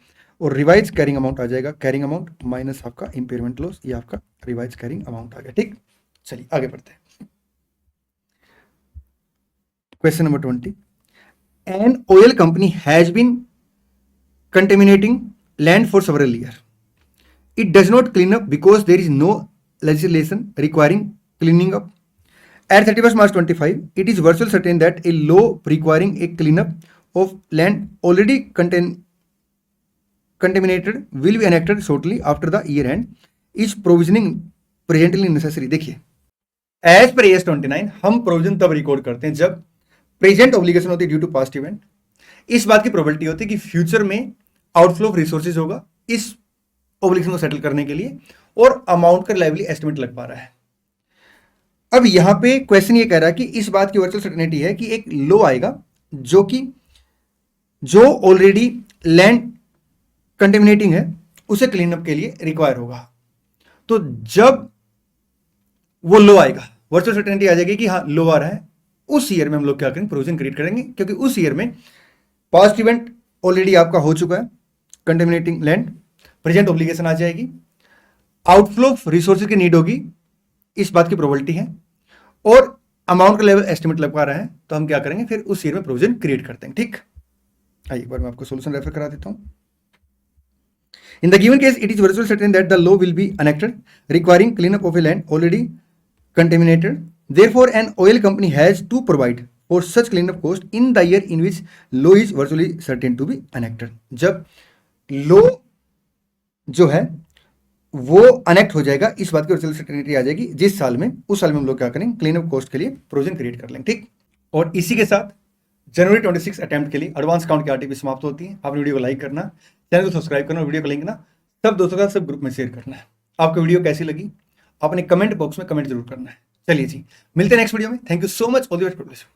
और रिवाइज कैरिंग अमाउंट आ जाएगा, कैरिंग अमाउंट माइनस आपका इंपेयरमेंट लॉस, ये आपका रिवाइज कैरिंग अमाउंट आ गया। ठीक, चलिए आगे बढ़ते हैं। Question number 20, an oil company has been contaminating land for several year, it does not clean up because there is no legislation requiring cleaning up at 31st March 25 it is virtually certain that a law requiring a cleanup of land already contaminated will be enacted shortly after the year end is provisioning presently necessary। देखिए as per AS29 हम provision तब record करते हैं जब present obligation होती है due to past event, इस बात की प्रोबेबिलिटी होती है कि फ्यूचर में आउटफ्लो ऑफ रिसोर्सेज होगा इस ऑब्लिगेशन को सेटल करने के लिए, और अमाउंट का लाइवली एस्टिमेट लग पा रहा है। अब यहां पे क्वेश्चन ये कह रहा है कि इस बात की वर्चुअल सर्टेनिटी है कि एक लॉ आएगा जो ऑलरेडी लैंड कंटेमिनेटिंग है उसे क्लीन अप के लिए रिक्वायर होगा। तो जब वो लॉ आएगा वर्चुअल सर्टेनिटी आ जाएगी कि हाँ लॉ आ रहा है, उस ईयर में हम लोग क्या करेंगे, प्रोविजन क्रिएट करेंगे, क्योंकि उस ईयर में पास्ट इवेंट ऑलरेडी आपका हो चुका है, कंटेमिनेटिंग लैंड, प्रेजेंट ऑब्लिगेशन आ जाएगी, आउटफ्लो ऑफ रिसोर्सेज की नीड होगी, इस बात की प्रोबेबिलिटी है, और अमाउंट का लेवल एस्टिमेट लग पा रहा है, तो हम क्या करेंगे फिर उस ईयर में प्रोविजन क्रिएट करते हैं। ठीक, आइए एक बार मैं आपको सोल्यूशन रेफर करा देता हूं। In the given case, it is virtually certain that the law will be enacted requiring cleanup of a land already contaminated. Therefore, an oil company has to provide for such cleanup cost in the year in which law is virtually certain to be enacted. जब law जो है वो अनेक्ट हो जाएगा, इस बात की virtual certainty आ जाएगी जिस साल में, उस साल में हम लोग क्या करेंगे, क्लीनअप कॉस्ट के लिए प्रोविजन क्रिएट कर लेंगे। ठीक, और इसी के साथ जनवरी 26 अटेम्प्ट के लिए एडवांस काउंट की आरटीपी समाप्त होती है। आपने वीडियो को लाइक करना, चैनल को सब्सक्राइब करना, वीडियो को लिंक ना सब दोस्तों का सब ग्रुप में शेयर करना है। आपको वीडियो कैसी लगी अपने कमेंट बॉक्स में कमेंट जरूर करना है। चलिए जी, मिलते हैं नेक्स्ट वीडियो में। Thank you so much, all the best.